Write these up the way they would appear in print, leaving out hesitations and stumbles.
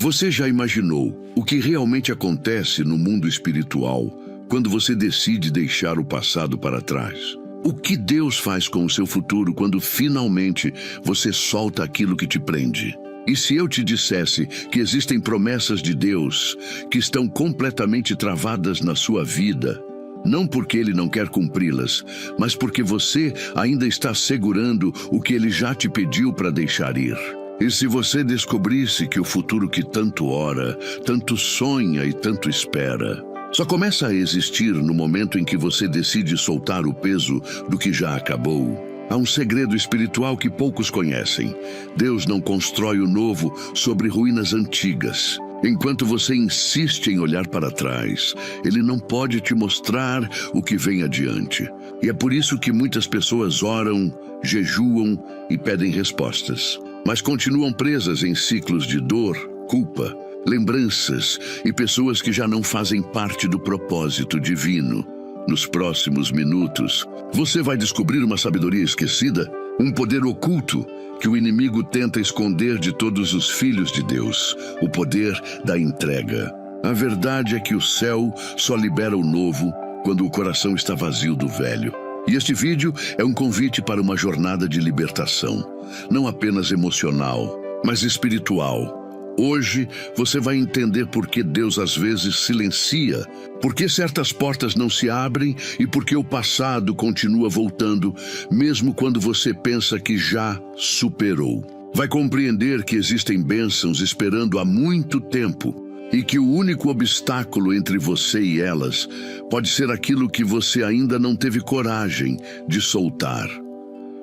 Você já imaginou o que realmente acontece no mundo espiritual quando você decide deixar o passado para trás? O que Deus faz com o seu futuro quando finalmente você solta aquilo que te prende? E se eu te dissesse que existem promessas de Deus que estão completamente travadas na sua vida, não porque Ele não quer cumpri-las, mas porque você ainda está segurando o que Ele já te pediu para deixar ir? E se você descobrisse que o futuro que tanto ora, tanto sonha e tanto espera, só começa a existir no momento em que você decide soltar o peso do que já acabou? Há um segredo espiritual que poucos conhecem. Deus não constrói o novo sobre ruínas antigas. Enquanto você insiste em olhar para trás, Ele não pode te mostrar o que vem adiante. E é por isso que muitas pessoas oram, jejuam e pedem respostas, mas continuam presas em ciclos de dor, culpa, lembranças e pessoas que já não fazem parte do propósito divino. Nos próximos minutos, você vai descobrir uma sabedoria esquecida, um poder oculto que o inimigo tenta esconder de todos os filhos de Deus, o poder da entrega. A verdade é que o céu só libera o novo quando o coração está vazio do velho. E este vídeo é um convite para uma jornada de libertação, não apenas emocional, mas espiritual. Hoje você vai entender por que Deus às vezes silencia, por que certas portas não se abrem e por que o passado continua voltando, mesmo quando você pensa que já superou. Vai compreender que existem bênçãos esperando há muito tempo e que o único obstáculo entre você e elas pode ser aquilo que você ainda não teve coragem de soltar.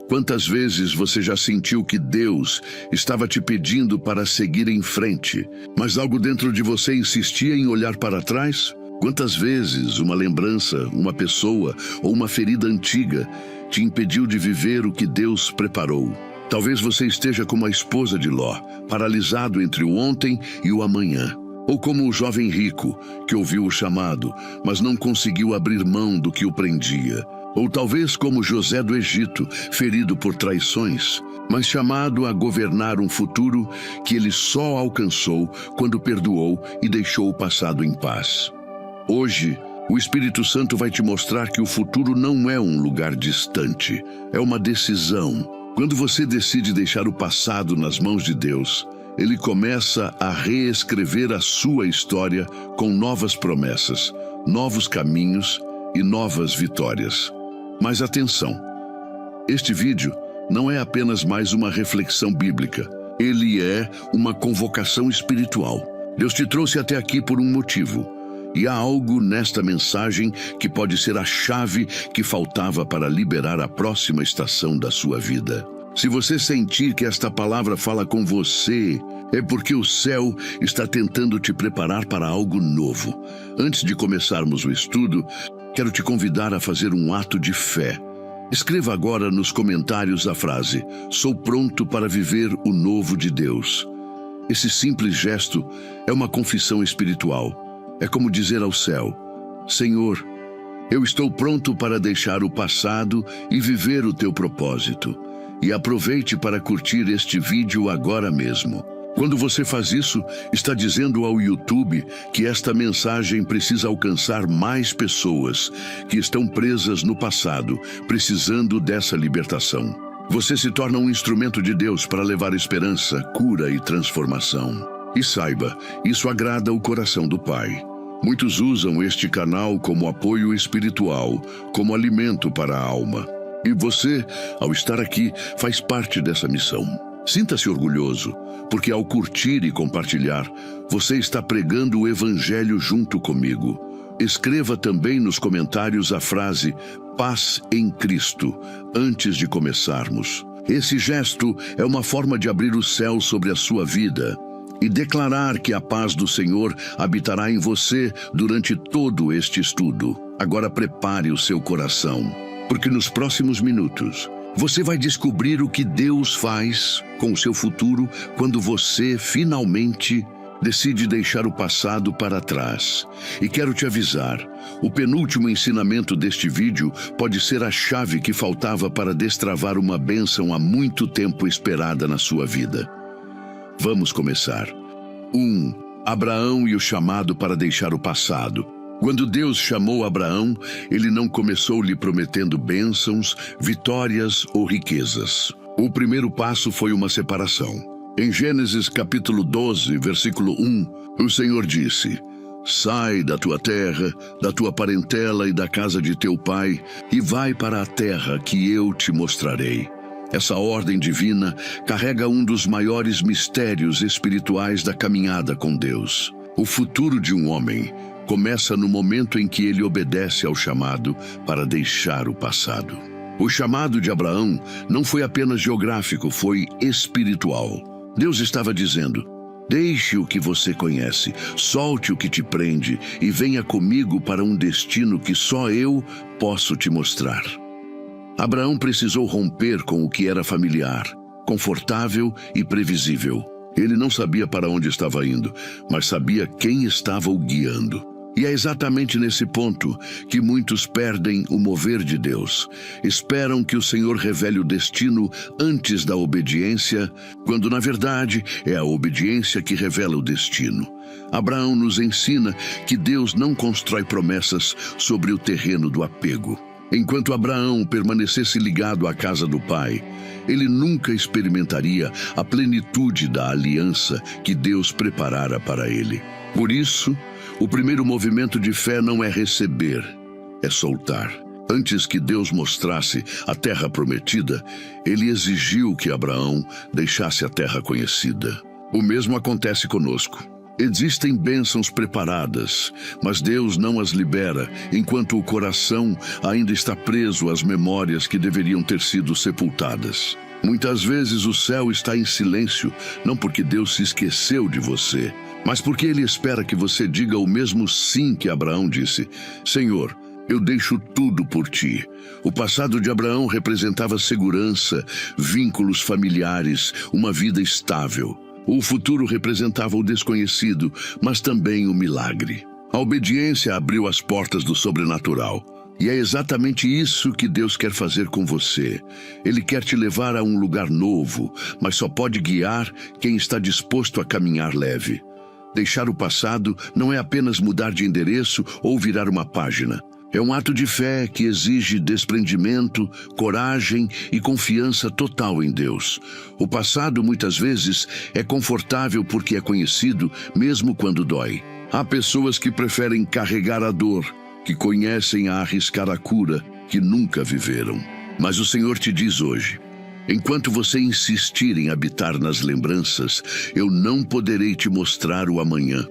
Quantas vezes você já sentiu que Deus estava te pedindo para seguir em frente, mas algo dentro de você insistia em olhar para trás? Quantas vezes uma lembrança, uma pessoa ou uma ferida antiga te impediu de viver o que Deus preparou? Talvez você esteja como a esposa de Ló, paralisado entre o ontem e o amanhã. Ou como o jovem rico, que ouviu o chamado, mas não conseguiu abrir mão do que o prendia. Ou talvez como José do Egito, ferido por traições, mas chamado a governar um futuro que ele só alcançou quando perdoou e deixou o passado em paz. Hoje, o Espírito Santo vai te mostrar que o futuro não é um lugar distante, é uma decisão. Quando você decide deixar o passado nas mãos de Deus, Ele começa a reescrever a sua história com novas promessas, novos caminhos e novas vitórias. Mas atenção, este vídeo não é apenas mais uma reflexão bíblica, ele é uma convocação espiritual. Deus te trouxe até aqui por um motivo, e há algo nesta mensagem que pode ser a chave que faltava para liberar a próxima estação da sua vida. Se você sentir que esta palavra fala com você, é porque o céu está tentando te preparar para algo novo. Antes de começarmos o estudo, quero te convidar a fazer um ato de fé. Escreva agora nos comentários a frase: "Sou pronto para viver o novo de Deus". Esse simples gesto é uma confissão espiritual. É como dizer ao céu: "Senhor, eu estou pronto para deixar o passado e viver o teu propósito". E aproveite para curtir este vídeo agora mesmo. Quando você faz isso, está dizendo ao YouTube que esta mensagem precisa alcançar mais pessoas que estão presas no passado, precisando dessa libertação. Você se torna um instrumento de Deus para levar esperança, cura e transformação. E saiba, isso agrada o coração do Pai. Muitos usam este canal como apoio espiritual, como alimento para a alma. E você, ao estar aqui, faz parte dessa missão. Sinta-se orgulhoso, porque ao curtir e compartilhar, você está pregando o Evangelho junto comigo. Escreva também nos comentários a frase "Paz em Cristo" antes de começarmos. Esse gesto é uma forma de abrir o céu sobre a sua vida e declarar que a paz do Senhor habitará em você durante todo este estudo. Agora prepare o seu coração, porque nos próximos minutos você vai descobrir o que Deus faz com o seu futuro quando você finalmente decide deixar o passado para trás. E quero te avisar, o penúltimo ensinamento deste vídeo pode ser a chave que faltava para destravar uma bênção há muito tempo esperada na sua vida. Vamos começar. 1. Abraão e o chamado para deixar o passado. Quando Deus chamou Abraão, ele não começou lhe prometendo bênçãos, vitórias ou riquezas. O primeiro passo foi uma separação. Em Gênesis capítulo 12, versículo 1, o Senhor disse: sai da tua terra, da tua parentela e da casa de teu pai, e vai para a terra que eu te mostrarei. Essa ordem divina carrega um dos maiores mistérios espirituais da caminhada com Deus. O futuro de um homem começa no momento em que ele obedece ao chamado para deixar o passado. O chamado de Abraão não foi apenas geográfico, foi espiritual. Deus estava dizendo: deixe o que você conhece, solte o que te prende e venha comigo para um destino que só eu posso te mostrar. Abraão precisou romper com o que era familiar, confortável e previsível. Ele não sabia para onde estava indo, mas sabia quem estava o guiando. E é exatamente nesse ponto que muitos perdem o mover de Deus. Esperam que o Senhor revele o destino antes da obediência, quando na verdade é a obediência que revela o destino. Abraão nos ensina que Deus não constrói promessas sobre o terreno do apego. Enquanto Abraão permanecesse ligado à casa do pai, ele nunca experimentaria a plenitude da aliança que Deus preparara para ele. Por isso, o primeiro movimento de fé não é receber, é soltar. Antes que Deus mostrasse a terra prometida, ele exigiu que Abraão deixasse a terra conhecida. O mesmo acontece conosco. Existem bênçãos preparadas, mas Deus não as libera enquanto o coração ainda está preso às memórias que deveriam ter sido sepultadas. Muitas vezes o céu está em silêncio, não porque Deus se esqueceu de você, mas porque Ele espera que você diga o mesmo sim que Abraão disse: Senhor, eu deixo tudo por ti. O passado de Abraão representava segurança, vínculos familiares, uma vida estável. O futuro representava o desconhecido, mas também o milagre. A obediência abriu as portas do sobrenatural. E é exatamente isso que Deus quer fazer com você. Ele quer te levar a um lugar novo, mas só pode guiar quem está disposto a caminhar leve. Deixar o passado não é apenas mudar de endereço ou virar uma página. É um ato de fé que exige desprendimento, coragem e confiança total em Deus. O passado, muitas vezes, é confortável porque é conhecido, mesmo quando dói. Há pessoas que preferem carregar a dor, que conhecem a arriscar a cura, que nunca viveram. Mas o Senhor te diz hoje: enquanto você insistir em habitar nas lembranças, eu não poderei te mostrar o amanhã.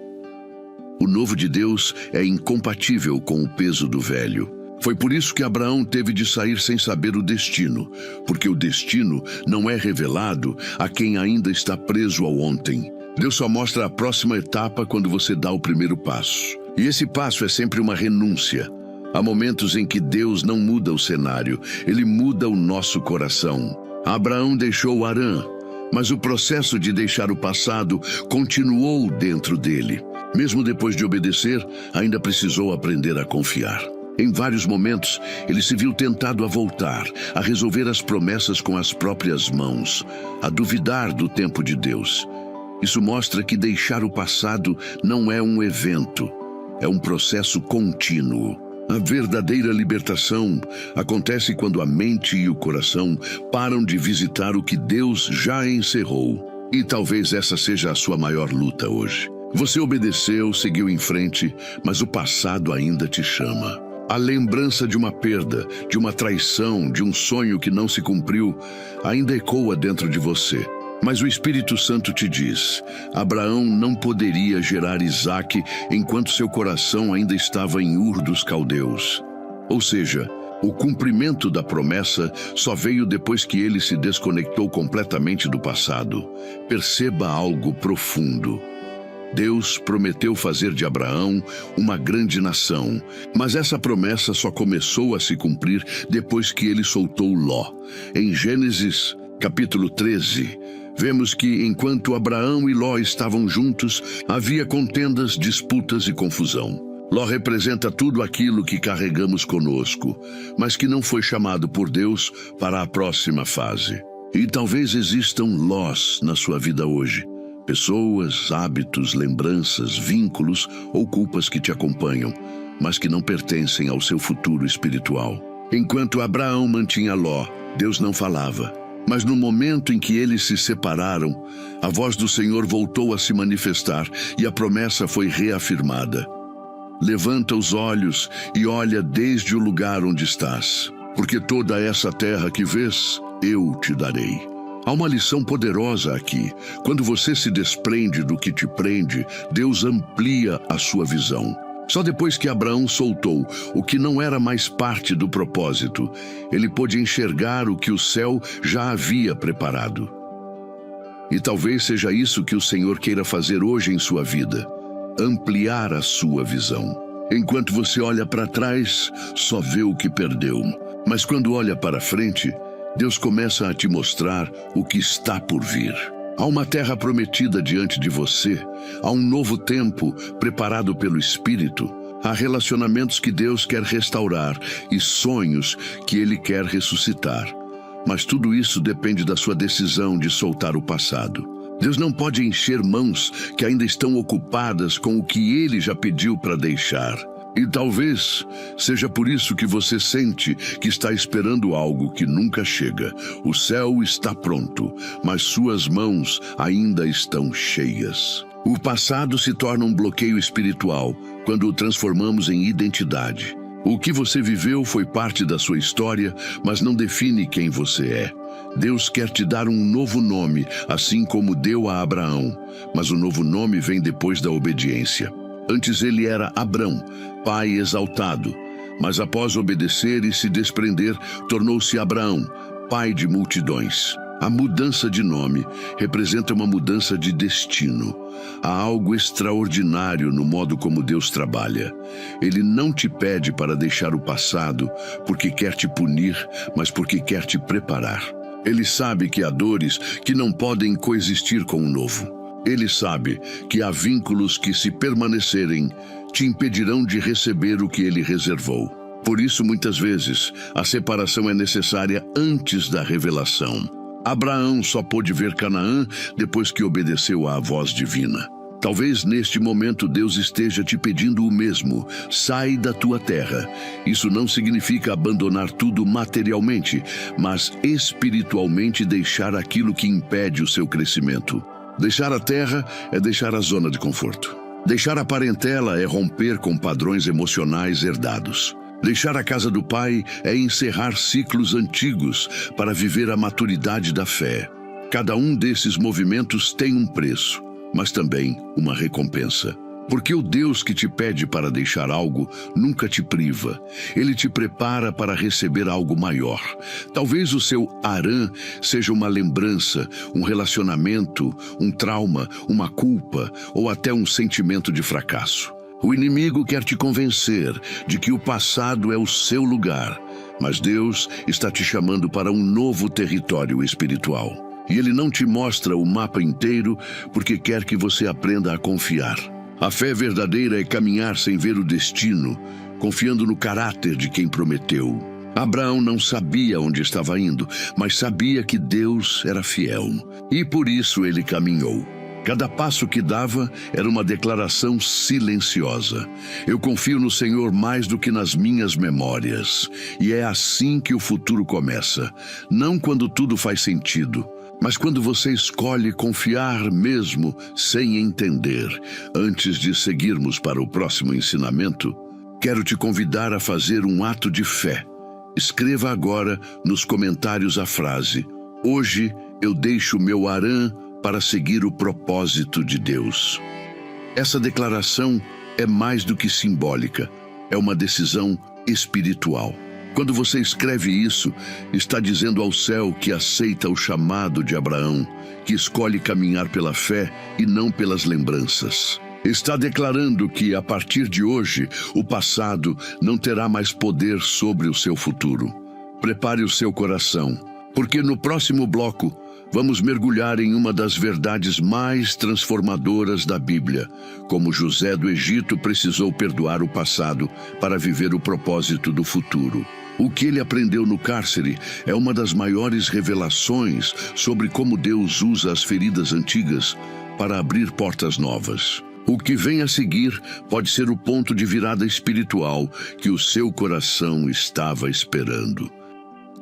O novo de Deus é incompatível com o peso do velho. Foi por isso que Abraão teve de sair sem saber o destino, porque o destino não é revelado a quem ainda está preso ao ontem. Deus só mostra a próxima etapa quando você dá o primeiro passo. E esse passo é sempre uma renúncia. Há momentos em que Deus não muda o cenário, Ele muda o nosso coração. Abraão deixou Harã, mas o processo de deixar o passado continuou dentro dele. Mesmo depois de obedecer, ainda precisou aprender a confiar. Em vários momentos, ele se viu tentado a voltar, a resolver as promessas com as próprias mãos, a duvidar do tempo de Deus. Isso mostra que deixar o passado não é um evento, é um processo contínuo. A verdadeira libertação acontece quando a mente e o coração param de visitar o que Deus já encerrou. E talvez essa seja a sua maior luta hoje. Você obedeceu, seguiu em frente, mas o passado ainda te chama. A lembrança de uma perda, de uma traição, de um sonho que não se cumpriu, ainda ecoa dentro de você. Mas o Espírito Santo te diz: Abraão não poderia gerar Isaque enquanto seu coração ainda estava em Ur dos Caldeus. Ou seja, o cumprimento da promessa só veio depois que ele se desconectou completamente do passado. Perceba algo profundo. Deus prometeu fazer de Abraão uma grande nação, mas essa promessa só começou a se cumprir depois que ele soltou Ló. Em Gênesis, capítulo 13, vemos que enquanto Abraão e Ló estavam juntos, havia contendas, disputas e confusão. Ló representa tudo aquilo que carregamos conosco, mas que não foi chamado por Deus para a próxima fase. E talvez existam Lós na sua vida hoje. Pessoas, hábitos, lembranças, vínculos ou culpas que te acompanham, mas que não pertencem ao seu futuro espiritual. Enquanto Abraão mantinha Ló, Deus não falava. Mas no momento em que eles se separaram, a voz do Senhor voltou a se manifestar e a promessa foi reafirmada. Levanta os olhos e olha desde o lugar onde estás, porque toda essa terra que vês, eu te darei. Há uma lição poderosa aqui. Quando você se desprende do que te prende, Deus amplia a sua visão. Só depois que Abraão soltou o que não era mais parte do propósito, ele pôde enxergar o que o céu já havia preparado. E talvez seja isso que o Senhor queira fazer hoje em sua vida, ampliar a sua visão. Enquanto você olha para trás, só vê o que perdeu. Mas quando olha para frente, Deus começa a te mostrar o que está por vir. Há uma terra prometida diante de você, há um novo tempo preparado pelo Espírito, há relacionamentos que Deus quer restaurar e sonhos que Ele quer ressuscitar. Mas tudo isso depende da sua decisão de soltar o passado. Deus não pode encher mãos que ainda estão ocupadas com o que Ele já pediu para deixar. E talvez seja por isso que você sente que está esperando algo que nunca chega. O céu está pronto, mas suas mãos ainda estão cheias. O passado se torna um bloqueio espiritual quando o transformamos em identidade. O que você viveu foi parte da sua história, mas não define quem você é. Deus quer te dar um novo nome, assim como deu a Abraão, mas o novo nome vem depois da obediência. Antes ele era Abrão, pai exaltado, mas após obedecer e se desprender, tornou-se Abraão, pai de multidões. A mudança de nome representa uma mudança de destino. Há algo extraordinário no modo como Deus trabalha. Ele não te pede para deixar o passado porque quer te punir, mas porque quer te preparar. Ele sabe que há dores que não podem coexistir com o novo. Ele sabe que há vínculos que, se permanecerem, te impedirão de receber o que Ele reservou. Por isso, muitas vezes, a separação é necessária antes da revelação. Abraão só pôde ver Canaã depois que obedeceu à voz divina. Talvez neste momento Deus esteja te pedindo o mesmo. Sai da tua terra. Isso não significa abandonar tudo materialmente, mas espiritualmente deixar aquilo que impede o seu crescimento. Deixar a terra é deixar a zona de conforto. Deixar a parentela é romper com padrões emocionais herdados. Deixar a casa do pai é encerrar ciclos antigos para viver a maturidade da fé. Cada um desses movimentos tem um preço, mas também uma recompensa. Porque o Deus que te pede para deixar algo nunca te priva. Ele te prepara para receber algo maior. Talvez o seu Harã seja uma lembrança, um relacionamento, um trauma, uma culpa ou até um sentimento de fracasso. O inimigo quer te convencer de que o passado é o seu lugar, mas Deus está te chamando para um novo território espiritual. E Ele não te mostra o mapa inteiro porque quer que você aprenda a confiar. A fé verdadeira é caminhar sem ver o destino, confiando no caráter de quem prometeu. Abraão não sabia onde estava indo, mas sabia que Deus era fiel. E por isso ele caminhou. Cada passo que dava era uma declaração silenciosa. Eu confio no Senhor mais do que nas minhas memórias. E é assim que o futuro começa. Não quando tudo faz sentido, mas quando você escolhe confiar mesmo sem entender. Antes de seguirmos para o próximo ensinamento, quero te convidar a fazer um ato de fé. Escreva agora nos comentários a frase: hoje eu deixo meu Harã para seguir o propósito de Deus. Essa declaração é mais do que simbólica, é uma decisão espiritual. Quando você escreve isso, está dizendo ao céu que aceita o chamado de Abraão, que escolhe caminhar pela fé e não pelas lembranças. Está declarando que, a partir de hoje, o passado não terá mais poder sobre o seu futuro. Prepare o seu coração, porque no próximo bloco, vamos mergulhar em uma das verdades mais transformadoras da Bíblia, como José do Egito precisou perdoar o passado para viver o propósito do futuro. O que ele aprendeu no cárcere é uma das maiores revelações sobre como Deus usa as feridas antigas para abrir portas novas. O que vem a seguir pode ser o ponto de virada espiritual que o seu coração estava esperando.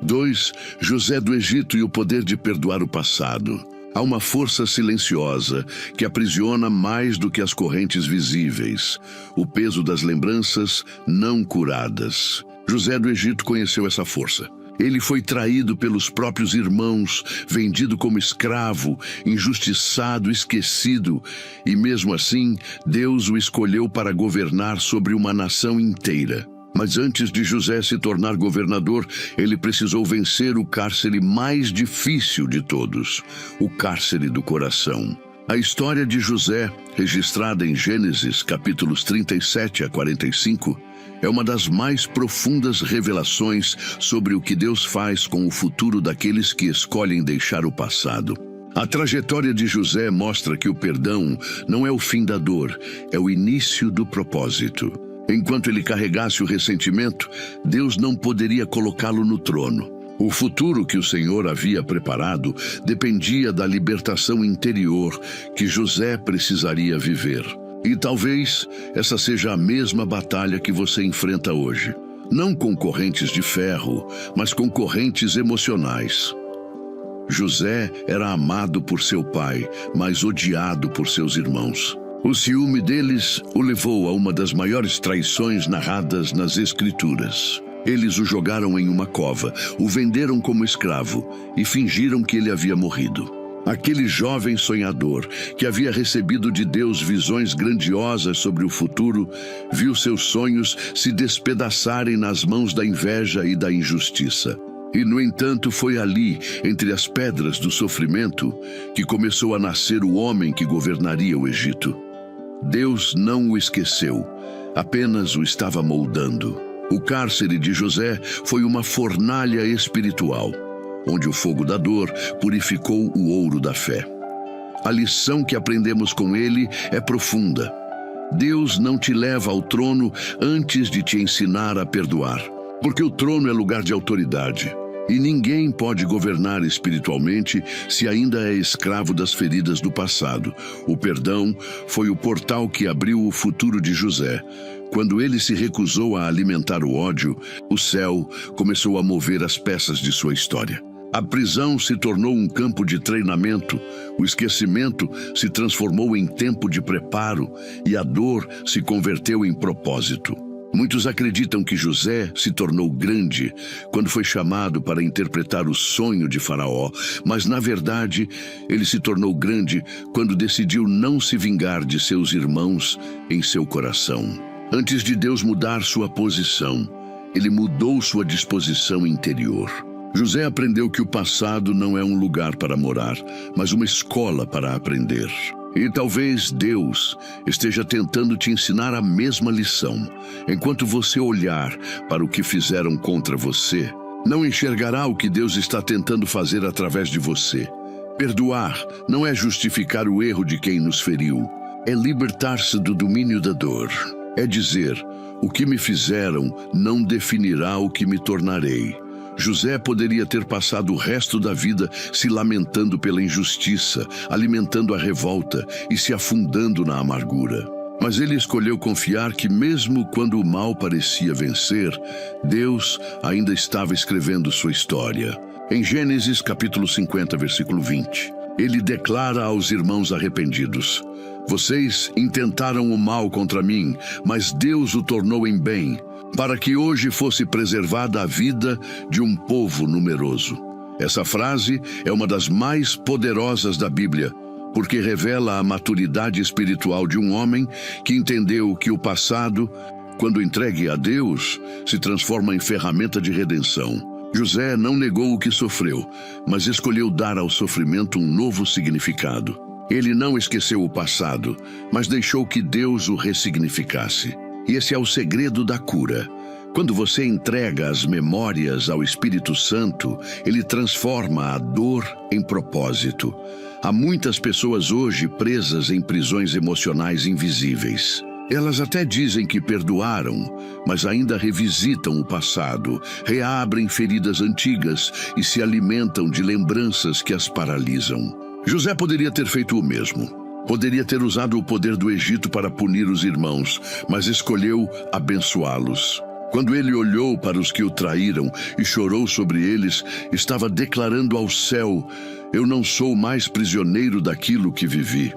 2. José do Egito e o poder de perdoar o passado. Há uma força silenciosa que aprisiona mais do que as correntes visíveis, o peso das lembranças não curadas. José do Egito conheceu essa força. Ele foi traído pelos próprios irmãos, vendido como escravo, injustiçado, esquecido, e mesmo assim, Deus o escolheu para governar sobre uma nação inteira. Mas antes de José se tornar governador, ele precisou vencer o cárcere mais difícil de todos, o cárcere do coração. A história de José, registrada em Gênesis, capítulos 37 a 45, é uma das mais profundas revelações sobre o que Deus faz com o futuro daqueles que escolhem deixar o passado. A trajetória de José mostra que o perdão não é o fim da dor, é o início do propósito. Enquanto ele carregasse o ressentimento, Deus não poderia colocá-lo no trono. O futuro que o Senhor havia preparado dependia da libertação interior que José precisaria viver. E talvez essa seja a mesma batalha que você enfrenta hoje. Não com correntes de ferro, mas com correntes emocionais. José era amado por seu pai, mas odiado por seus irmãos. O ciúme deles o levou a uma das maiores traições narradas nas Escrituras. Eles o jogaram em uma cova, o venderam como escravo e fingiram que ele havia morrido. Aquele jovem sonhador, que havia recebido de Deus visões grandiosas sobre o futuro, viu seus sonhos se despedaçarem nas mãos da inveja e da injustiça. E, no entanto, foi ali, entre as pedras do sofrimento, que começou a nascer o homem que governaria o Egito. Deus não o esqueceu, apenas o estava moldando. O cárcere de José foi uma fornalha espiritual, onde o fogo da dor purificou o ouro da fé. A lição que aprendemos com ele é profunda. Deus não te leva ao trono antes de te ensinar a perdoar, porque o trono é lugar de autoridade. E ninguém pode governar espiritualmente se ainda é escravo das feridas do passado. O perdão foi o portal que abriu o futuro de José. Quando ele se recusou a alimentar o ódio, o céu começou a mover as peças de sua história. A prisão se tornou um campo de treinamento, o esquecimento se transformou em tempo de preparo e a dor se converteu em propósito. Muitos acreditam que José se tornou grande quando foi chamado para interpretar o sonho de Faraó, mas na verdade ele se tornou grande quando decidiu não se vingar de seus irmãos em seu coração. Antes de Deus mudar sua posição, ele mudou sua disposição interior. José aprendeu que o passado não é um lugar para morar, mas uma escola para aprender. E talvez Deus esteja tentando te ensinar a mesma lição. Enquanto você olhar para o que fizeram contra você, não enxergará o que Deus está tentando fazer através de você. Perdoar não é justificar o erro de quem nos feriu, é libertar-se do domínio da dor. É dizer, o que me fizeram não definirá o que me tornarei. José poderia ter passado o resto da vida se lamentando pela injustiça, alimentando a revolta e se afundando na amargura. Mas ele escolheu confiar que mesmo quando o mal parecia vencer, Deus ainda estava escrevendo sua história. Em Gênesis capítulo 50, versículo 20, ele declara aos irmãos arrependidos: vocês intentaram o mal contra mim, mas Deus o tornou em bem, para que hoje fosse preservada a vida de um povo numeroso. Essa frase é uma das mais poderosas da Bíblia, porque revela a maturidade espiritual de um homem que entendeu que o passado, quando entregue a Deus, se transforma em ferramenta de redenção. José não negou o que sofreu, mas escolheu dar ao sofrimento um novo significado. Ele não esqueceu o passado, mas deixou que Deus o ressignificasse. E esse é o segredo da cura. Quando você entrega as memórias ao Espírito Santo, ele transforma a dor em propósito. Há muitas pessoas hoje presas em prisões emocionais invisíveis. Elas até dizem que perdoaram, mas ainda revisitam o passado, reabrem feridas antigas e se alimentam de lembranças que as paralisam. José poderia ter feito o mesmo. Poderia ter usado o poder do Egito para punir os irmãos, mas escolheu abençoá-los. Quando ele olhou para os que o traíram e chorou sobre eles, estava declarando ao céu: eu não sou mais prisioneiro daquilo que vivi.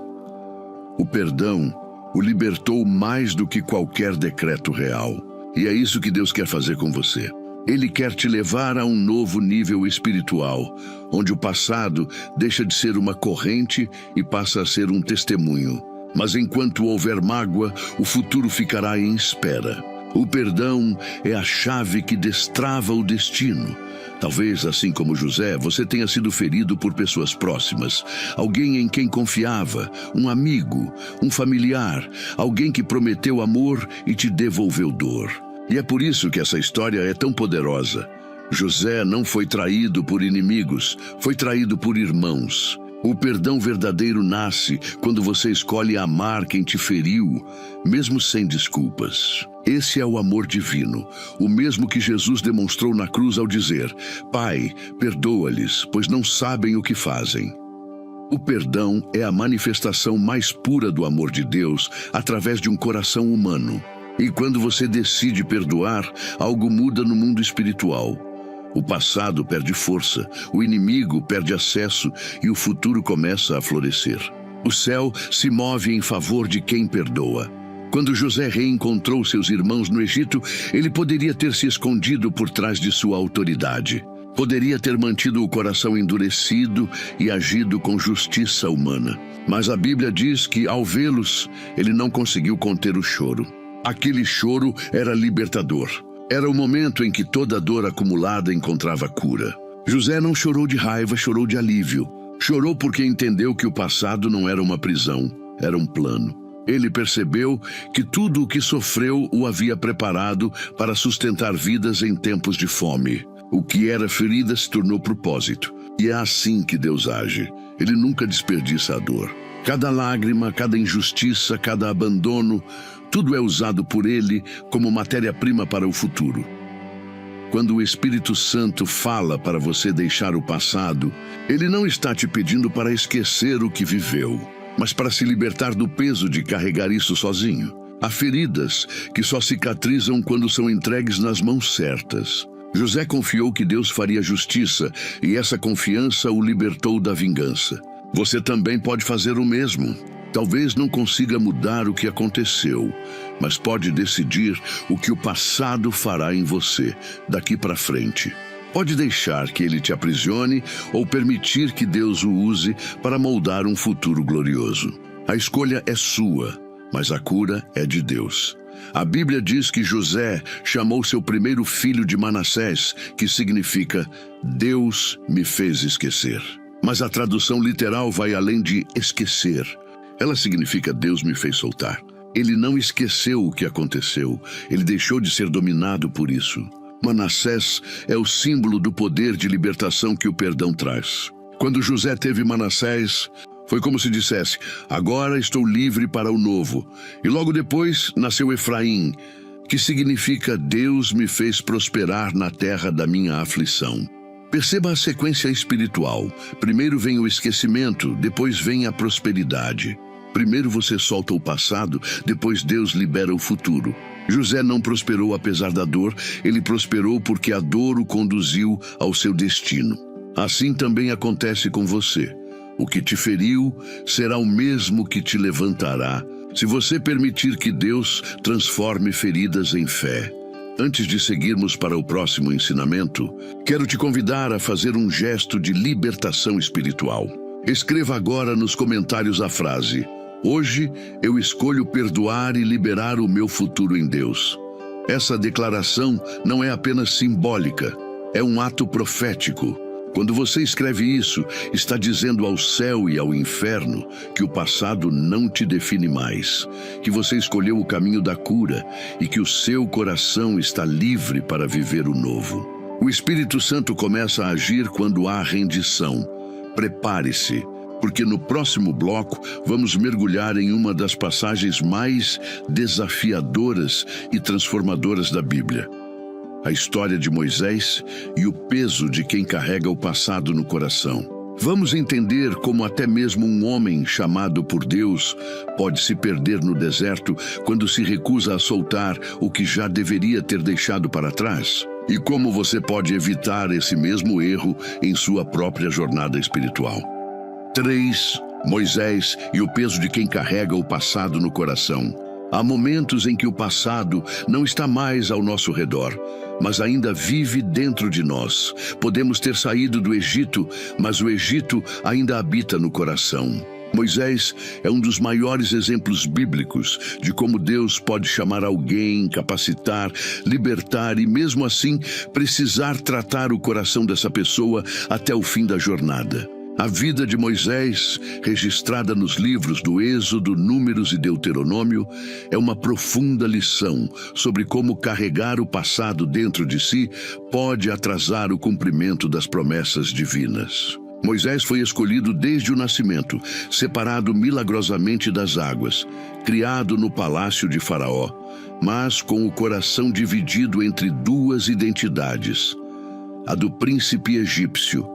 O perdão o libertou mais do que qualquer decreto real. E é isso que Deus quer fazer com você. Ele quer te levar a um novo nível espiritual, onde o passado deixa de ser uma corrente e passa a ser um testemunho. Mas enquanto houver mágoa, o futuro ficará em espera. O perdão é a chave que destrava o destino. Talvez, assim como José, você tenha sido ferido por pessoas próximas, alguém em quem confiava, um amigo, um familiar, alguém que prometeu amor e te devolveu dor. E é por isso que essa história é tão poderosa. José não foi traído por inimigos, foi traído por irmãos. O perdão verdadeiro nasce quando você escolhe amar quem te feriu, mesmo sem desculpas. Esse é o amor divino, o mesmo que Jesus demonstrou na cruz ao dizer: Pai, perdoa-lhes, pois não sabem o que fazem. O perdão é a manifestação mais pura do amor de Deus através de um coração humano. E quando você decide perdoar, algo muda no mundo espiritual. O passado perde força, o inimigo perde acesso e o futuro começa a florescer. O céu se move em favor de quem perdoa. Quando José reencontrou seus irmãos no Egito, ele poderia ter se escondido por trás de sua autoridade. Poderia ter mantido o coração endurecido e agido com justiça humana. Mas a Bíblia diz que, ao vê-los, ele não conseguiu conter o choro. Aquele choro era libertador. Era o momento em que toda a dor acumulada encontrava cura. José não chorou de raiva, chorou de alívio. Chorou porque entendeu que o passado não era uma prisão, era um plano. Ele percebeu que tudo o que sofreu o havia preparado para sustentar vidas em tempos de fome. O que era ferida se tornou propósito. E é assim que Deus age. Ele nunca desperdiça a dor. Cada lágrima, cada injustiça, cada abandono, tudo é usado por Ele como matéria-prima para o futuro. Quando o Espírito Santo fala para você deixar o passado, Ele não está te pedindo para esquecer o que viveu, mas para se libertar do peso de carregar isso sozinho. Há feridas que só cicatrizam quando são entregues nas mãos certas. José confiou que Deus faria justiça e essa confiança o libertou da vingança. Você também pode fazer o mesmo. Talvez não consiga mudar o que aconteceu, mas pode decidir o que o passado fará em você daqui para frente. Pode deixar que ele te aprisione ou permitir que Deus o use para moldar um futuro glorioso. A escolha é sua, mas a cura é de Deus. A Bíblia diz que José chamou seu primeiro filho de Manassés, que significa Deus me fez esquecer. Mas a tradução literal vai além de esquecer. Ela significa Deus me fez soltar. Ele não esqueceu o que aconteceu, ele deixou de ser dominado por isso. Manassés é o símbolo do poder de libertação que o perdão traz. Quando José teve Manassés, foi como se dissesse: agora estou livre para o novo. E logo depois nasceu Efraim, que significa Deus me fez prosperar na terra da minha aflição. Perceba a sequência espiritual. Primeiro vem o esquecimento, depois vem a prosperidade. Primeiro você solta o passado, depois Deus libera o futuro. José não prosperou apesar da dor, ele prosperou porque a dor o conduziu ao seu destino. Assim também acontece com você. O que te feriu será o mesmo que te levantará, se você permitir que Deus transforme feridas em fé. Antes de seguirmos para o próximo ensinamento, quero te convidar a fazer um gesto de libertação espiritual. Escreva agora nos comentários a frase: hoje eu escolho perdoar e liberar o meu futuro em Deus. Essa declaração não é apenas simbólica, é um ato profético. Quando você escreve isso, está dizendo ao céu e ao inferno que o passado não te define mais, que você escolheu o caminho da cura e que o seu coração está livre para viver o novo. O Espírito Santo começa a agir quando há rendição. Prepare-se, porque no próximo bloco vamos mergulhar em uma das passagens mais desafiadoras e transformadoras da Bíblia. A história de Moisés e o peso de quem carrega o passado no coração. Vamos entender como até mesmo um homem chamado por Deus pode se perder no deserto quando se recusa a soltar o que já deveria ter deixado para trás. E como você pode evitar esse mesmo erro em sua própria jornada espiritual. 3. Moisés e o peso de quem carrega o passado no coração. Há momentos em que o passado não está mais ao nosso redor, mas ainda vive dentro de nós. Podemos ter saído do Egito, mas o Egito ainda habita no coração. Moisés é um dos maiores exemplos bíblicos de como Deus pode chamar alguém, capacitar, libertar e, mesmo assim, precisar tratar o coração dessa pessoa até o fim da jornada. A vida de Moisés, registrada nos livros do Êxodo, Números e Deuteronômio, é uma profunda lição sobre como carregar o passado dentro de si pode atrasar o cumprimento das promessas divinas. Moisés foi escolhido desde o nascimento, separado milagrosamente das águas, criado no palácio de Faraó, mas com o coração dividido entre duas identidades, a do príncipe egípcio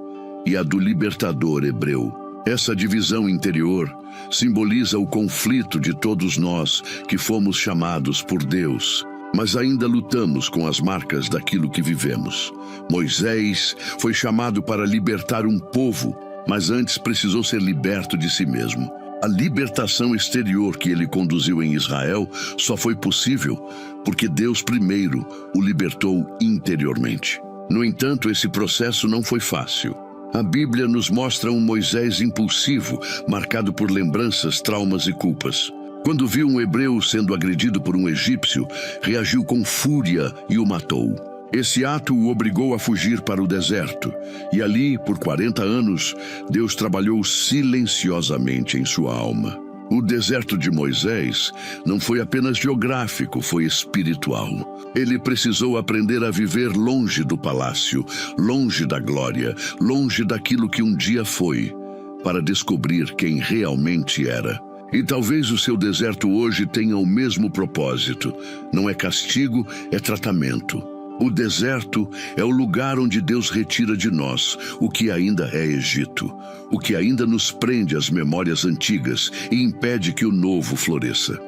e a do libertador hebreu. Essa divisão interior simboliza o conflito de todos nós que fomos chamados por Deus, mas ainda lutamos com as marcas daquilo que vivemos. Moisés foi chamado para libertar um povo, mas antes precisou ser liberto de si mesmo. A libertação exterior que ele conduziu em Israel só foi possível porque Deus primeiro o libertou interiormente. No entanto, esse processo não foi fácil. A Bíblia nos mostra um Moisés impulsivo, marcado por lembranças, traumas e culpas. Quando viu um hebreu sendo agredido por um egípcio, reagiu com fúria e o matou. Esse ato o obrigou a fugir para o deserto, e ali, por 40 anos, Deus trabalhou silenciosamente em sua alma. O deserto de Moisés não foi apenas geográfico, foi espiritual. Ele precisou aprender a viver longe do palácio, longe da glória, longe daquilo que um dia foi, para descobrir quem realmente era. E talvez o seu deserto hoje tenha o mesmo propósito. Não é castigo, é tratamento. O deserto é o lugar onde Deus retira de nós o que ainda é Egito, o que ainda nos prende às memórias antigas e impede que o novo floresça.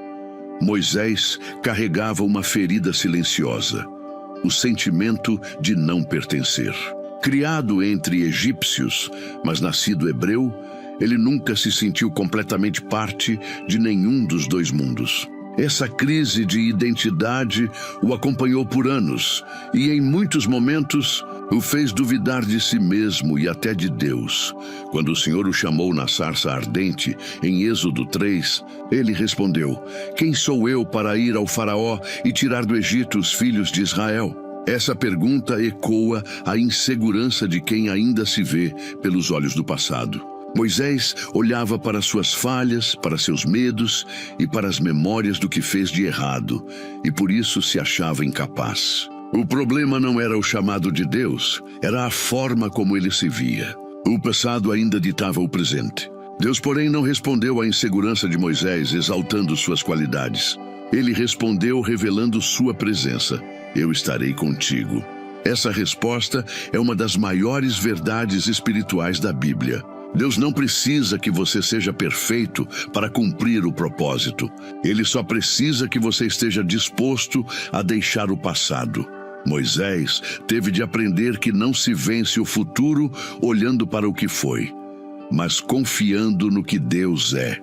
Moisés carregava uma ferida silenciosa, o sentimento de não pertencer. Criado entre egípcios, mas nascido hebreu, ele nunca se sentiu completamente parte de nenhum dos dois mundos. Essa crise de identidade o acompanhou por anos e, em muitos momentos, o fez duvidar de si mesmo e até de Deus. Quando o Senhor o chamou na sarça ardente, em Êxodo 3, ele respondeu: "Quem sou eu para ir ao Faraó e tirar do Egito os filhos de Israel?" Essa pergunta ecoa a insegurança de quem ainda se vê pelos olhos do passado. Moisés olhava para suas falhas, para seus medos e para as memórias do que fez de errado, e por isso se achava incapaz. O problema não era o chamado de Deus, era a forma como ele se via. O passado ainda ditava o presente. Deus, porém, não respondeu à insegurança de Moisés exaltando suas qualidades. Ele respondeu revelando sua presença: "Eu estarei contigo." Essa resposta é uma das maiores verdades espirituais da Bíblia. Deus não precisa que você seja perfeito para cumprir o propósito. Ele só precisa que você esteja disposto a deixar o passado. Moisés teve de aprender que não se vence o futuro olhando para o que foi, mas confiando no que Deus é.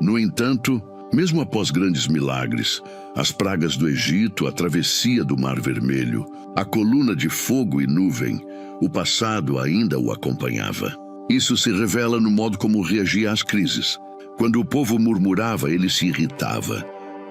No entanto, mesmo após grandes milagres, as pragas do Egito, a travessia do Mar Vermelho, a coluna de fogo e nuvem, o passado ainda o acompanhava. Isso se revela no modo como reagia às crises. Quando o povo murmurava, ele se irritava.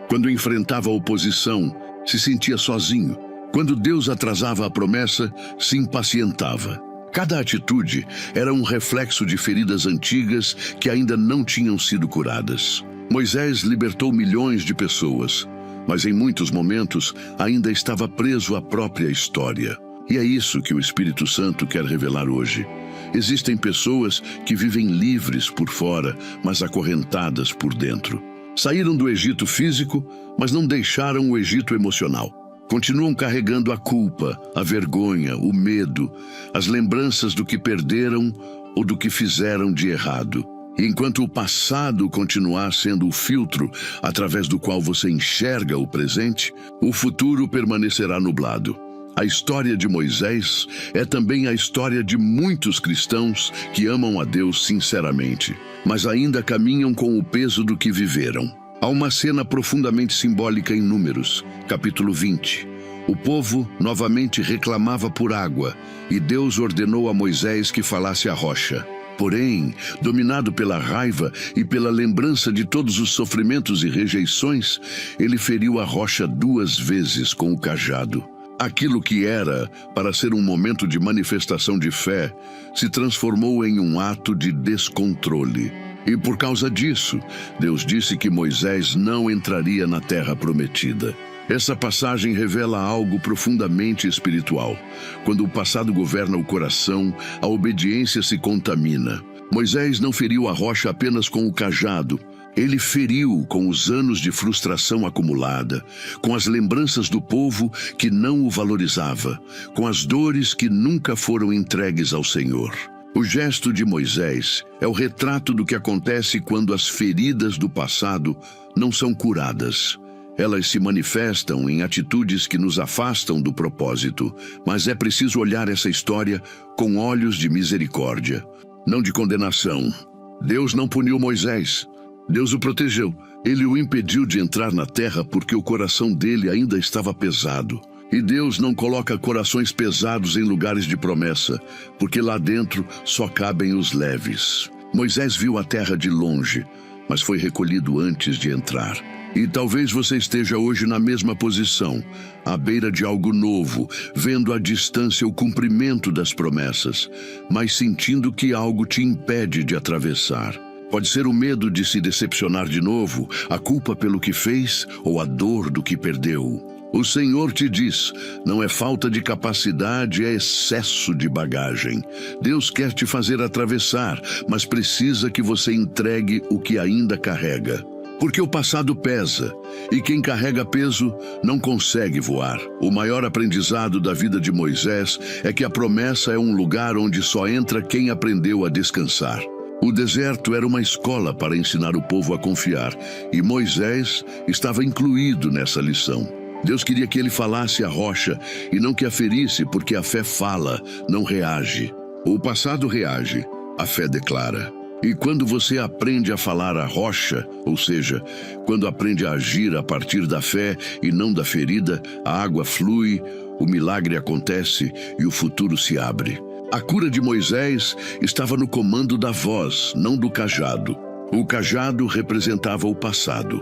Quando enfrentava a oposição, se sentia sozinho. Quando Deus atrasava a promessa, se impacientava. Cada atitude era um reflexo de feridas antigas que ainda não tinham sido curadas. Moisés libertou milhões de pessoas, mas em muitos momentos ainda estava preso à própria história. E é isso que o Espírito Santo quer revelar hoje. Existem pessoas que vivem livres por fora, mas acorrentadas por dentro. Saíram do Egito físico, mas não deixaram o Egito emocional. Continuam carregando a culpa, a vergonha, o medo, as lembranças do que perderam ou do que fizeram de errado. Enquanto o passado continuar sendo o filtro através do qual você enxerga o presente, o futuro permanecerá nublado. A história de Moisés é também a história de muitos cristãos que amam a Deus sinceramente, mas ainda caminham com o peso do que viveram. Há uma cena profundamente simbólica em Números, capítulo 20. O povo novamente reclamava por água, e Deus ordenou a Moisés que falasse à rocha. Porém, dominado pela raiva e pela lembrança de todos os sofrimentos e rejeições, ele feriu a rocha 2 vezes com o cajado. Aquilo que era para ser um momento de manifestação de fé se transformou em um ato de descontrole. E por causa disso, Deus disse que Moisés não entraria na terra prometida. Essa passagem revela algo profundamente espiritual. Quando o passado governa o coração, a obediência se contamina. Moisés não feriu a rocha apenas com o cajado. Ele feriu com os anos de frustração acumulada, com as lembranças do povo que não o valorizava, com as dores que nunca foram entregues ao Senhor. O gesto de Moisés é o retrato do que acontece quando as feridas do passado não são curadas. Elas se manifestam em atitudes que nos afastam do propósito, mas é preciso olhar essa história com olhos de misericórdia, não de condenação. Deus não puniu Moisés. Deus o protegeu. Ele o impediu de entrar na terra porque o coração dele ainda estava pesado. E Deus não coloca corações pesados em lugares de promessa, porque lá dentro só cabem os leves. Moisés viu a terra de longe, mas foi recolhido antes de entrar. E talvez você esteja hoje na mesma posição, à beira de algo novo, vendo à distância o cumprimento das promessas, mas sentindo que algo te impede de atravessar. Pode ser o medo de se decepcionar de novo, a culpa pelo que fez ou a dor do que perdeu. O Senhor te diz, não é falta de capacidade, é excesso de bagagem. Deus quer te fazer atravessar, mas precisa que você entregue o que ainda carrega. Porque o passado pesa, e quem carrega peso não consegue voar. O maior aprendizado da vida de Moisés é que a promessa é um lugar onde só entra quem aprendeu a descansar. O deserto era uma escola para ensinar o povo a confiar, e Moisés estava incluído nessa lição. Deus queria que ele falasse à rocha e não que a ferisse, porque a fé fala, não reage. O passado reage, a fé declara. E quando você aprende a falar à rocha, ou seja, quando aprende a agir a partir da fé e não da ferida, a água flui, o milagre acontece e o futuro se abre. A cura de Moisés estava no comando da voz, não do cajado. O cajado representava o passado,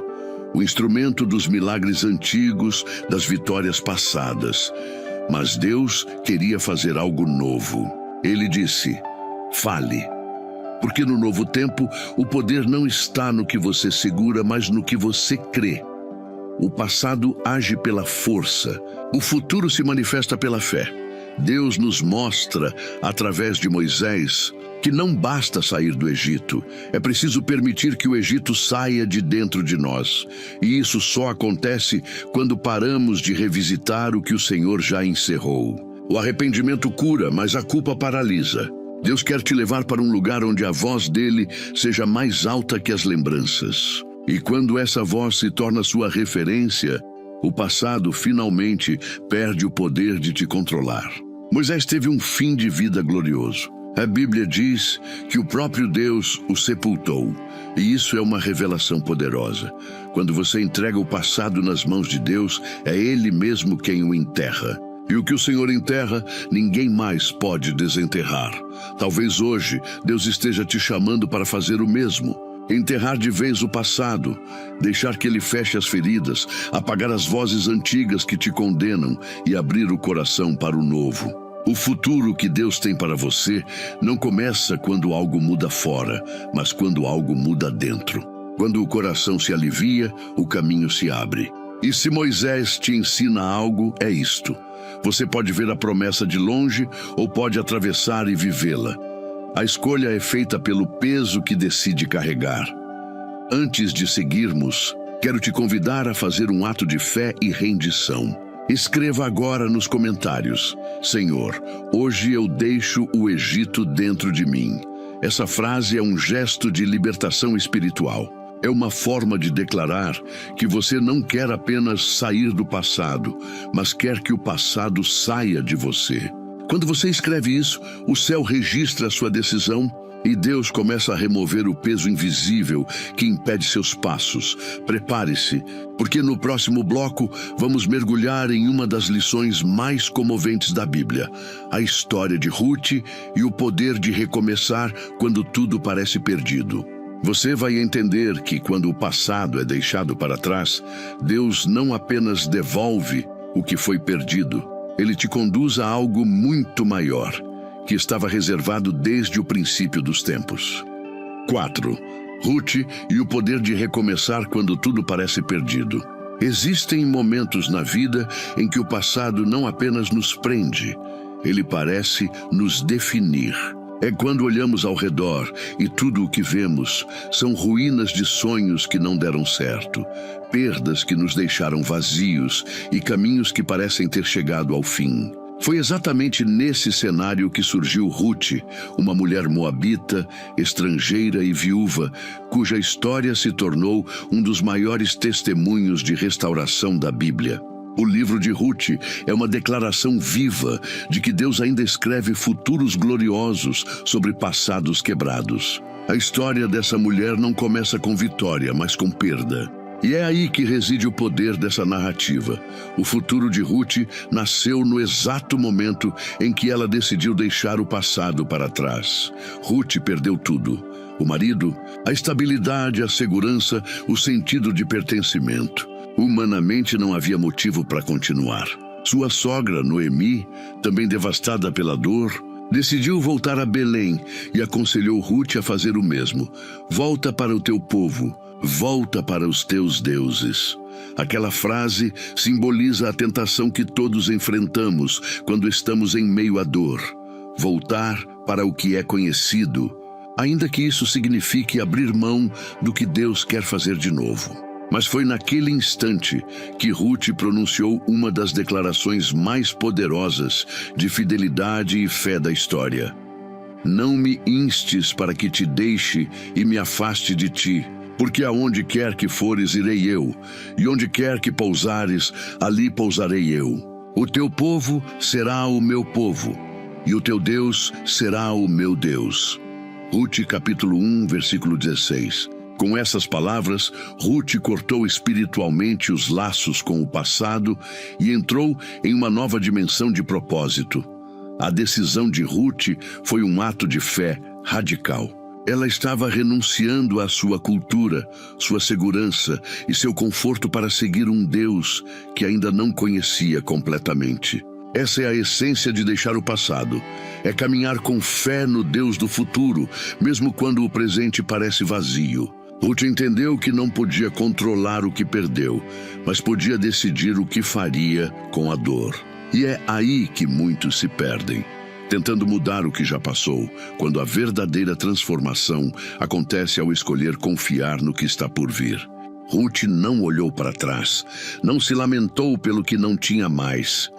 o instrumento dos milagres antigos, das vitórias passadas. Mas Deus queria fazer algo novo. Ele disse, fale. Porque no novo tempo, o poder não está no que você segura, mas no que você crê. O passado age pela força, o futuro se manifesta pela fé. Deus nos mostra, através de Moisés, que não basta sair do Egito. É preciso permitir que o Egito saia de dentro de nós. E isso só acontece quando paramos de revisitar o que o Senhor já encerrou. O arrependimento cura, mas a culpa paralisa. Deus quer te levar para um lugar onde a voz dele seja mais alta que as lembranças. E quando essa voz se torna sua referência, o passado finalmente perde o poder de te controlar. Moisés teve um fim de vida glorioso. A Bíblia diz que o próprio Deus o sepultou. E isso é uma revelação poderosa. Quando você entrega o passado nas mãos de Deus, é Ele mesmo quem o enterra. E o que o Senhor enterra, ninguém mais pode desenterrar. Talvez hoje Deus esteja te chamando para fazer o mesmo. Enterrar de vez o passado, deixar que ele feche as feridas, apagar as vozes antigas que te condenam e abrir o coração para o novo. O futuro que Deus tem para você não começa quando algo muda fora, mas quando algo muda dentro. Quando o coração se alivia, o caminho se abre. E se Moisés te ensina algo, é isto. Você pode ver a promessa de longe ou pode atravessar e vivê-la. A escolha é feita pelo peso que decide carregar. Antes de seguirmos, quero te convidar a fazer um ato de fé e rendição. Escreva agora nos comentários: Senhor, hoje eu deixo o Egito dentro de mim. Essa frase é um gesto de libertação espiritual. É uma forma de declarar que você não quer apenas sair do passado, mas quer que o passado saia de você. Quando você escreve isso, o céu registra a sua decisão e Deus começa a remover o peso invisível que impede seus passos. Prepare-se, porque no próximo bloco vamos mergulhar em uma das lições mais comoventes da Bíblia, a história de Ruth e o poder de recomeçar quando tudo parece perdido. Você vai entender que quando o passado é deixado para trás, Deus não apenas devolve o que foi perdido, Ele te conduz a algo muito maior, que estava reservado desde o princípio dos tempos. 4. Ruth e o poder de recomeçar quando tudo parece perdido. Existem momentos na vida em que o passado não apenas nos prende, ele parece nos definir. É quando olhamos ao redor e tudo o que vemos são ruínas de sonhos que não deram certo, perdas que nos deixaram vazios e caminhos que parecem ter chegado ao fim. Foi exatamente nesse cenário que surgiu Ruth, uma mulher moabita, estrangeira e viúva, cuja história se tornou um dos maiores testemunhos de restauração da Bíblia. O livro de Ruth é uma declaração viva de que Deus ainda escreve futuros gloriosos sobre passados quebrados. A história dessa mulher não começa com vitória, mas com perda. E é aí que reside o poder dessa narrativa. O futuro de Ruth nasceu no exato momento em que ela decidiu deixar o passado para trás. Ruth perdeu tudo: o marido, a estabilidade, a segurança, o sentido de pertencimento. Humanamente não havia motivo para continuar. Sua sogra, Noemi, também devastada pela dor, decidiu voltar a Belém e aconselhou Ruth a fazer o mesmo. Volta para o teu povo, volta para os teus deuses. Aquela frase simboliza a tentação que todos enfrentamos quando estamos em meio à dor. Voltar para o que é conhecido, ainda que isso signifique abrir mão do que Deus quer fazer de novo. Mas foi naquele instante que Ruth pronunciou uma das declarações mais poderosas de fidelidade e fé da história. Não me instes para que te deixe e me afaste de ti, porque aonde quer que fores irei eu, e onde quer que pousares, ali pousarei eu. O teu povo será o meu povo, e o teu Deus será o meu Deus. Ruth capítulo 1, versículo 16. Com essas palavras, Ruth cortou espiritualmente os laços com o passado e entrou em uma nova dimensão de propósito. A decisão de Ruth foi um ato de fé radical. Ela estava renunciando à sua cultura, sua segurança e seu conforto para seguir um Deus que ainda não conhecia completamente. Essa é a essência de deixar o passado. É caminhar com fé no Deus do futuro, mesmo quando o presente parece vazio. Ruth entendeu que não podia controlar o que perdeu, mas podia decidir o que faria com a dor. E é aí que muitos se perdem, tentando mudar o que já passou, quando a verdadeira transformação acontece ao escolher confiar no que está por vir. Ruth não olhou para trás, não se lamentou pelo que não tinha mais.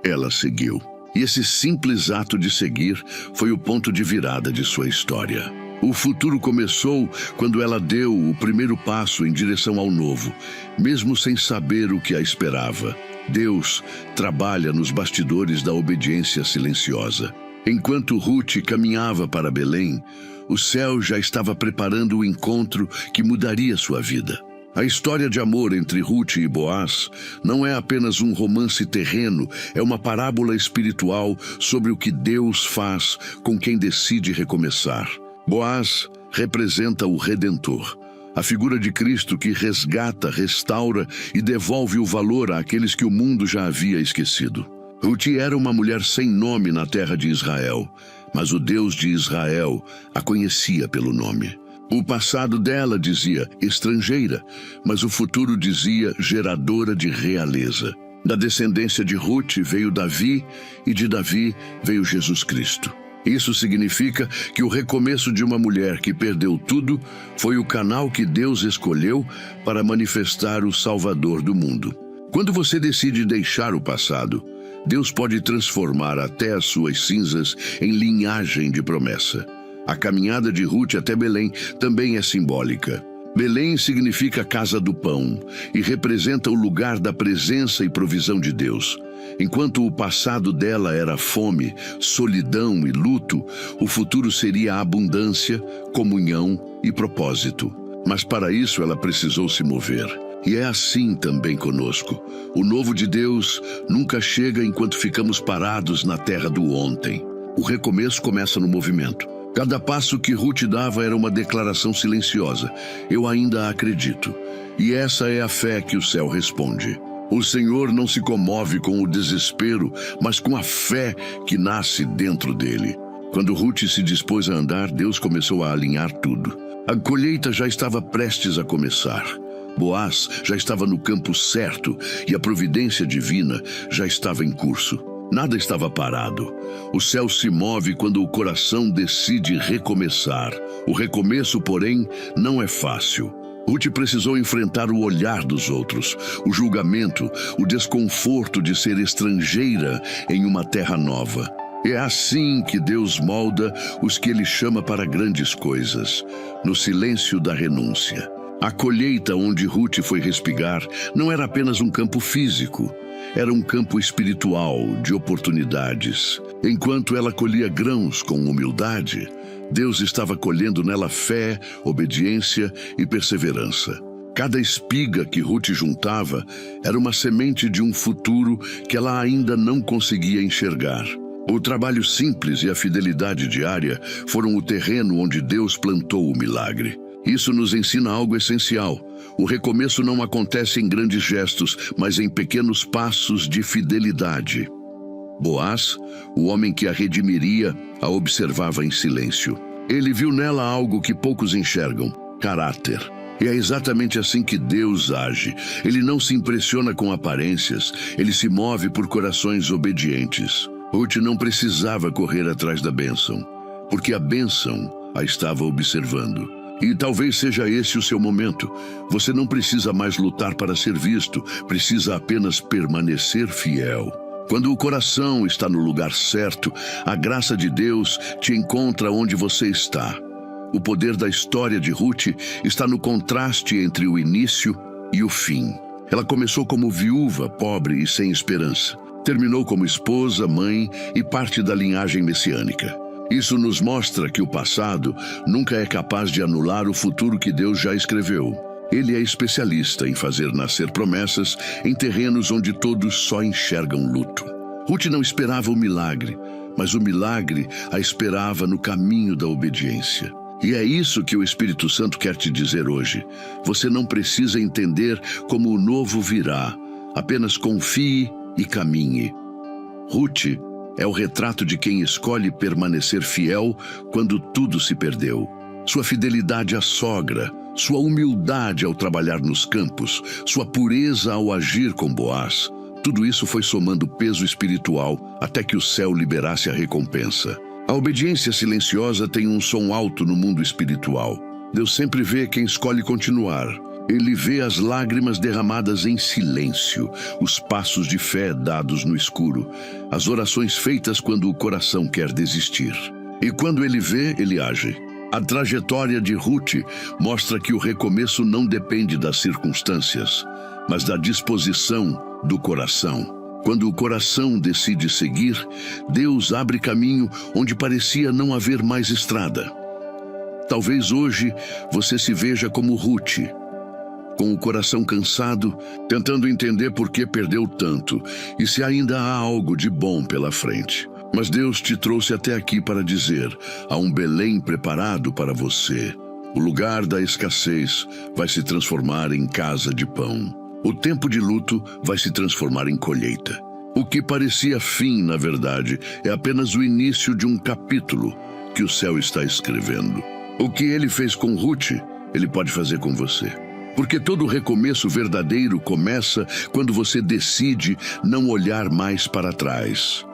Ela seguiu. E esse simples ato de seguir foi o ponto de virada de sua história. O futuro começou quando ela deu o primeiro passo em direção ao novo, mesmo sem saber o que a esperava. Deus trabalha nos bastidores da obediência silenciosa. Enquanto Ruth caminhava para Belém, o céu já estava preparando o encontro que mudaria sua vida. A história de amor entre Ruth e Boaz não é apenas um romance terreno, é uma parábola espiritual sobre o que Deus faz com quem decide recomeçar. Boaz representa o Redentor, a figura de Cristo que resgata, restaura e devolve o valor àqueles que o mundo já havia esquecido. Ruth era uma mulher sem nome na terra de Israel, mas o Deus de Israel a conhecia pelo nome. O passado dela dizia estrangeira, mas o futuro dizia geradora de realeza. Da descendência de Ruth veio Davi, e de Davi veio Jesus Cristo. Isso significa que o recomeço de uma mulher que perdeu tudo foi o canal que Deus escolheu para manifestar o Salvador do mundo. Quando você decide deixar o passado, Deus pode transformar até as suas cinzas em linhagem de promessa. A caminhada de Ruth até Belém também é simbólica. Belém significa casa do pão e representa o lugar da presença e provisão de Deus. Enquanto o passado dela era fome, solidão e luto, o futuro seria abundância, comunhão e propósito. Mas para isso ela precisou se mover. E é assim também conosco. O novo de Deus nunca chega enquanto ficamos parados na terra do ontem. O recomeço começa no movimento. Cada passo que Ruth dava era uma declaração silenciosa. Eu ainda acredito. E essa é a fé que o céu responde. O Senhor não se comove com o desespero, mas com a fé que nasce dentro dele. Quando Ruth se dispôs a andar, Deus começou a alinhar tudo. A colheita já estava prestes a começar. Boaz já estava no campo certo e a providência divina já estava em curso. Nada estava parado. O céu se move quando o coração decide recomeçar. O recomeço, porém, não é fácil. Ruth precisou enfrentar o olhar dos outros, o julgamento, o desconforto de ser estrangeira em uma terra nova. É assim que Deus molda os que Ele chama para grandes coisas, no silêncio da renúncia. A colheita onde Ruth foi respigar não era apenas um campo físico, era um campo espiritual de oportunidades. Enquanto ela colhia grãos com humildade, Deus estava colhendo nela fé, obediência e perseverança. Cada espiga que Ruth juntava era uma semente de um futuro que ela ainda não conseguia enxergar. O trabalho simples e a fidelidade diária foram o terreno onde Deus plantou o milagre. Isso nos ensina algo essencial. O recomeço não acontece em grandes gestos, mas em pequenos passos de fidelidade. Boaz, o homem que a redimiria, a observava em silêncio. Ele viu nela algo que poucos enxergam: caráter. E é exatamente assim que Deus age. Ele não se impressiona com aparências, ele se move por corações obedientes. Ruth não precisava correr atrás da bênção, porque a bênção a estava observando. E talvez seja esse o seu momento. Você não precisa mais lutar para ser visto, precisa apenas permanecer fiel. Quando o coração está no lugar certo, a graça de Deus te encontra onde você está. O poder da história de Ruth está no contraste entre o início e o fim. Ela começou como viúva, pobre e sem esperança. Terminou como esposa, mãe e parte da linhagem messiânica. Isso nos mostra que o passado nunca é capaz de anular o futuro que Deus já escreveu. Ele é especialista em fazer nascer promessas em terrenos onde todos só enxergam luto. Ruth não esperava o milagre, mas o milagre a esperava no caminho da obediência. E é isso que o Espírito Santo quer te dizer hoje. Você não precisa entender como o novo virá. Apenas confie e caminhe. Ruth é o retrato de quem escolhe permanecer fiel quando tudo se perdeu. Sua fidelidade à sogra, sua humildade ao trabalhar nos campos, sua pureza ao agir com Boaz, tudo isso foi somando peso espiritual até que o céu liberasse a recompensa. A obediência silenciosa tem um som alto no mundo espiritual. Deus sempre vê quem escolhe continuar. Ele vê as lágrimas derramadas em silêncio, os passos de fé dados no escuro, as orações feitas quando o coração quer desistir. E quando ele vê, ele age. A trajetória de Ruth mostra que o recomeço não depende das circunstâncias, mas da disposição do coração. Quando o coração decide seguir, Deus abre caminho onde parecia não haver mais estrada. Talvez hoje você se veja como Ruth, com o coração cansado, tentando entender por que perdeu tanto e se ainda há algo de bom pela frente. Mas Deus te trouxe até aqui para dizer: há um Belém preparado para você. O lugar da escassez vai se transformar em casa de pão. O tempo de luto vai se transformar em colheita. O que parecia fim, na verdade, é apenas o início de um capítulo que o céu está escrevendo. O que ele fez com Ruth, ele pode fazer com você. Porque todo recomeço verdadeiro começa quando você decide não olhar mais para trás.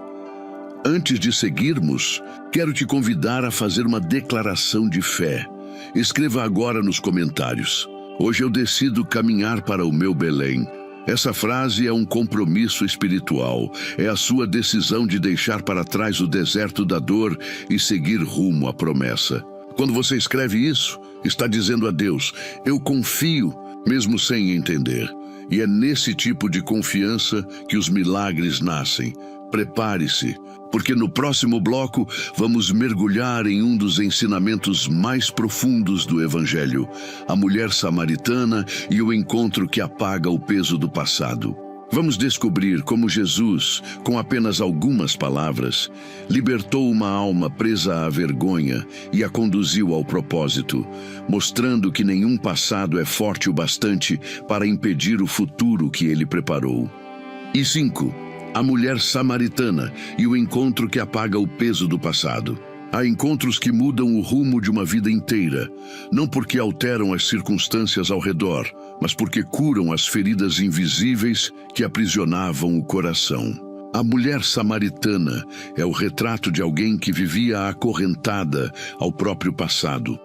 Antes de seguirmos, quero te convidar a fazer uma declaração de fé. Escreva agora nos comentários: hoje eu decido caminhar para o meu Belém. Essa frase é um compromisso espiritual. É a sua decisão de deixar para trás o deserto da dor e seguir rumo à promessa. Quando você escreve isso, está dizendo a Deus: eu confio, mesmo sem entender. E é nesse tipo de confiança que os milagres nascem. Prepare-se, porque no próximo bloco vamos mergulhar em um dos ensinamentos mais profundos do Evangelho, a mulher samaritana e o encontro que apaga o peso do passado. Vamos descobrir como Jesus, com apenas algumas palavras, libertou uma alma presa à vergonha e a conduziu ao propósito, mostrando que nenhum passado é forte o bastante para impedir o futuro que ele preparou. E 5. A mulher samaritana e o encontro que apaga o peso do passado. Há encontros que mudam o rumo de uma vida inteira, não porque alteram as circunstâncias ao redor, mas porque curam as feridas invisíveis que aprisionavam o coração. A mulher samaritana é o retrato de alguém que vivia acorrentada ao próprio passado.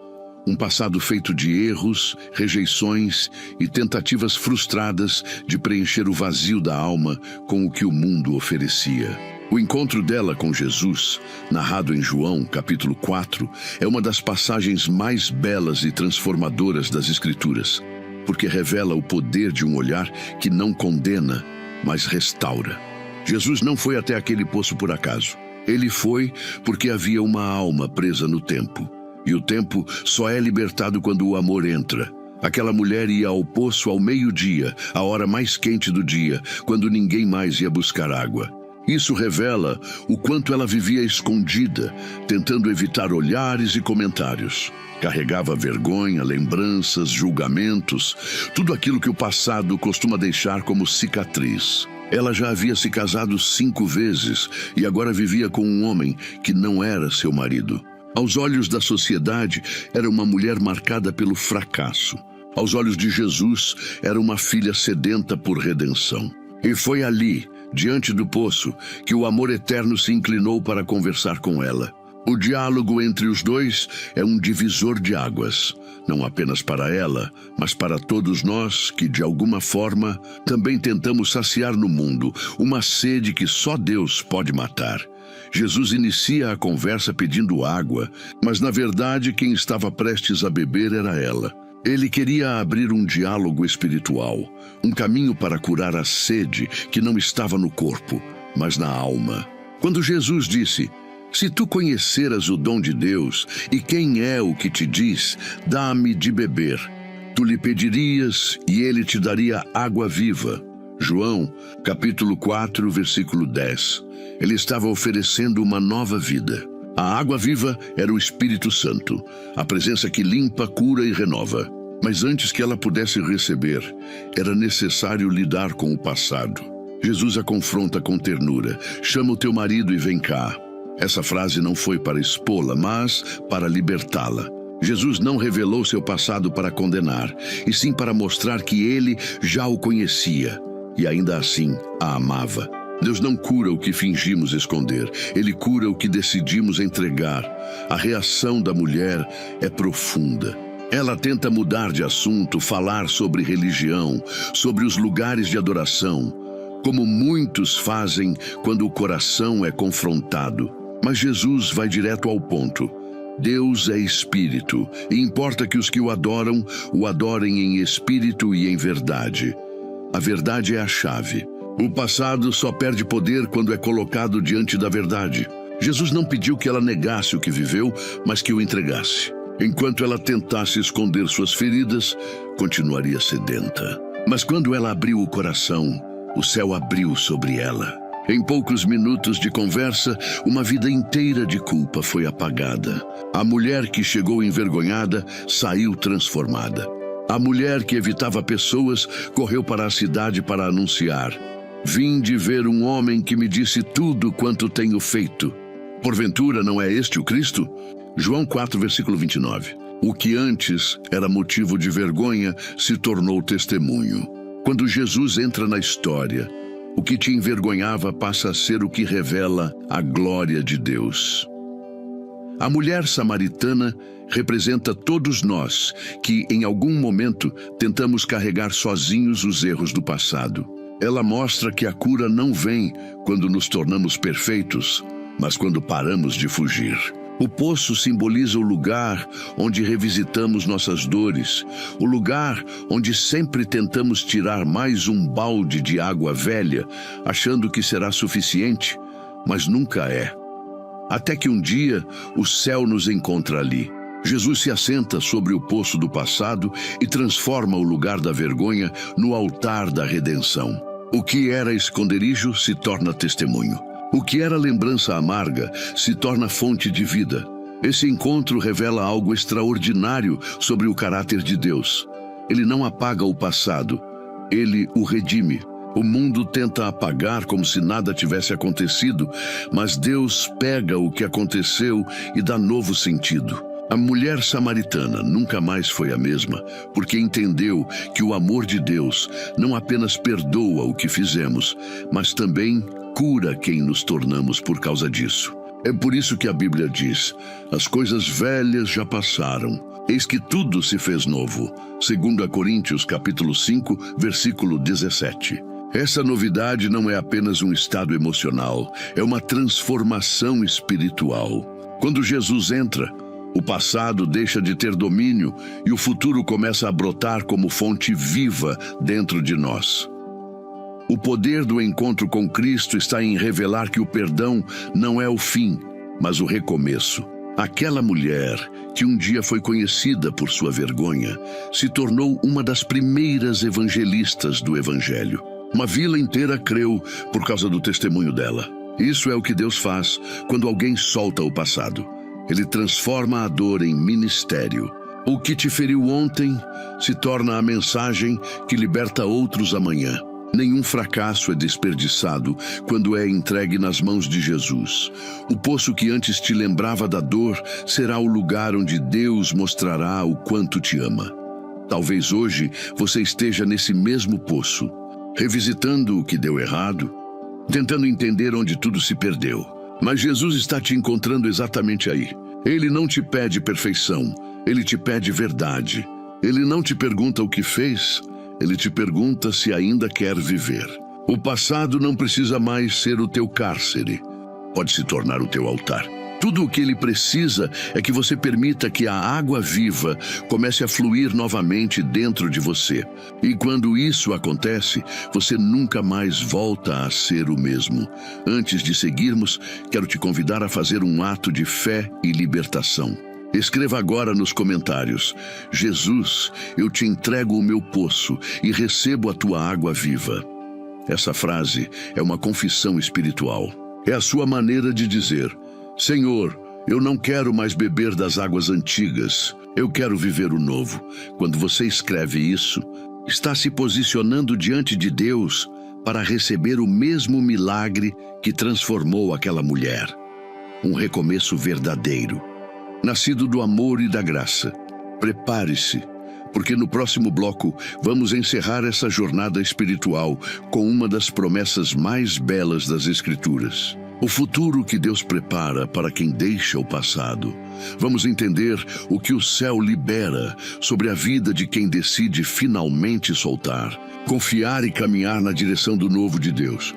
Um passado feito de erros, rejeições e tentativas frustradas de preencher o vazio da alma com o que o mundo oferecia. O encontro dela com Jesus, narrado em João, capítulo 4, é uma das passagens mais belas e transformadoras das Escrituras, porque revela o poder de um olhar que não condena, mas restaura. Jesus não foi até aquele poço por acaso. Ele foi porque havia uma alma presa no tempo. E o tempo só é libertado quando o amor entra. Aquela mulher ia ao poço ao meio-dia, a hora mais quente do dia, quando ninguém mais ia buscar água. Isso revela o quanto ela vivia escondida, tentando evitar olhares e comentários. Carregava vergonha, lembranças, julgamentos, tudo aquilo que o passado costuma deixar como cicatriz. Ela já havia se casado 5 vezes e agora vivia com um homem que não era seu marido. Aos olhos da sociedade, era uma mulher marcada pelo fracasso. Aos olhos de Jesus, era uma filha sedenta por redenção. E foi ali, diante do poço, que o amor eterno se inclinou para conversar com ela. O diálogo entre os dois é um divisor de águas, não apenas para ela, mas para todos nós que, de alguma forma, também tentamos saciar no mundo uma sede que só Deus pode matar. Jesus inicia a conversa pedindo água, mas na verdade quem estava prestes a beber era ela. Ele queria abrir um diálogo espiritual, um caminho para curar a sede que não estava no corpo, mas na alma. Quando Jesus disse: "Se tu conheceras o dom de Deus e quem é o que te diz, dá-me de beber, tu lhe pedirias e ele te daria água viva." João, capítulo 4, versículo 10. Ele estava oferecendo uma nova vida. A água viva era o Espírito Santo, a presença que limpa, cura e renova. Mas antes que ela pudesse receber, era necessário lidar com o passado. Jesus a confronta com ternura: "Chama o teu marido e vem cá." Essa frase não foi para expô-la, mas para libertá-la. Jesus não revelou seu passado para condenar, e sim para mostrar que ele já o conhecia, e ainda assim a amava. Deus não cura o que fingimos esconder, Ele cura o que decidimos entregar. A reação da mulher é profunda. Ela tenta mudar de assunto, falar sobre religião, sobre os lugares de adoração, como muitos fazem quando o coração é confrontado. Mas Jesus vai direto ao ponto. Deus é espírito, e importa que os que o adorem em espírito e em verdade. A verdade é a chave. O passado só perde poder quando é colocado diante da verdade. Jesus não pediu que ela negasse o que viveu, mas que o entregasse. Enquanto ela tentasse esconder suas feridas, continuaria sedenta. Mas quando ela abriu o coração, o céu abriu sobre ela. Em poucos minutos de conversa, uma vida inteira de culpa foi apagada. A mulher que chegou envergonhada saiu transformada. A mulher que evitava pessoas correu para a cidade para anunciar: "Vim de ver um homem que me disse tudo quanto tenho feito. Porventura não é este o Cristo?" João 4, versículo 29. O que antes era motivo de vergonha se tornou testemunho. Quando Jesus entra na história, o que te envergonhava passa a ser o que revela a glória de Deus. A mulher samaritana representa todos nós que, em algum momento, tentamos carregar sozinhos os erros do passado. Ela mostra que a cura não vem quando nos tornamos perfeitos, mas quando paramos de fugir. O poço simboliza o lugar onde revisitamos nossas dores, o lugar onde sempre tentamos tirar mais um balde de água velha, achando que será suficiente, mas nunca é. Até que um dia o céu nos encontra ali. Jesus se assenta sobre o poço do passado e transforma o lugar da vergonha no altar da redenção. O que era esconderijo se torna testemunho. O que era lembrança amarga se torna fonte de vida. Esse encontro revela algo extraordinário sobre o caráter de Deus. Ele não apaga o passado, ele o redime. O mundo tenta apagar como se nada tivesse acontecido, mas Deus pega o que aconteceu e dá novo sentido. A mulher samaritana nunca mais foi a mesma, porque entendeu que o amor de Deus não apenas perdoa o que fizemos, mas também cura quem nos tornamos por causa disso. É por isso que a Bíblia diz: as coisas velhas já passaram, eis que tudo se fez novo. 2 Coríntios capítulo 5, versículo 17. Essa novidade não é apenas um estado emocional, é uma transformação espiritual. Quando Jesus entra, o passado deixa de ter domínio e o futuro começa a brotar como fonte viva dentro de nós. O poder do encontro com Cristo está em revelar que o perdão não é o fim, mas o recomeço. Aquela mulher, que um dia foi conhecida por sua vergonha, se tornou uma das primeiras evangelistas do Evangelho. Uma vila inteira creu por causa do testemunho dela. Isso é o que Deus faz quando alguém solta o passado. Ele transforma a dor em ministério. O que te feriu ontem se torna a mensagem que liberta outros amanhã. Nenhum fracasso é desperdiçado quando é entregue nas mãos de Jesus. O poço que antes te lembrava da dor será o lugar onde Deus mostrará o quanto te ama. Talvez hoje você esteja nesse mesmo poço, revisitando o que deu errado, tentando entender onde tudo se perdeu. Mas Jesus está te encontrando exatamente aí. Ele não te pede perfeição, ele te pede verdade. Ele não te pergunta o que fez, ele te pergunta se ainda quer viver. O passado não precisa mais ser o teu cárcere, pode se tornar o teu altar. Tudo o que ele precisa é que você permita que a água viva comece a fluir novamente dentro de você. E quando isso acontece, você nunca mais volta a ser o mesmo. Antes de seguirmos, quero te convidar a fazer um ato de fé e libertação. Escreva agora nos comentários: Jesus, eu te entrego o meu poço e recebo a tua água viva. Essa frase é uma confissão espiritual. É a sua maneira de dizer: Senhor, eu não quero mais beber das águas antigas, eu quero viver o novo. Quando você escreve isso, está se posicionando diante de Deus para receber o mesmo milagre que transformou aquela mulher. Um recomeço verdadeiro, nascido do amor e da graça. Prepare-se, porque no próximo bloco vamos encerrar essa jornada espiritual com uma das promessas mais belas das Escrituras. O futuro que Deus prepara para quem deixa o passado. Vamos entender o que o céu libera sobre a vida de quem decide finalmente soltar, confiar e caminhar na direção do novo de Deus.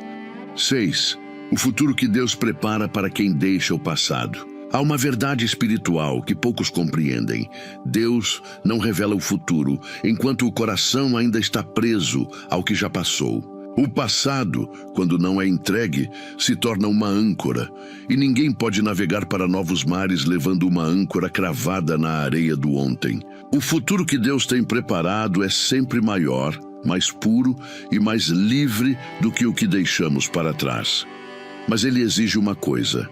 6. O futuro que Deus prepara para quem deixa o passado. Há uma verdade espiritual que poucos compreendem. Deus não revela o futuro enquanto o coração ainda está preso ao que já passou. O passado, quando não é entregue, se torna uma âncora, e ninguém pode navegar para novos mares levando uma âncora cravada na areia do ontem. O futuro que Deus tem preparado é sempre maior, mais puro e mais livre do que o que deixamos para trás. Mas ele exige uma coisa: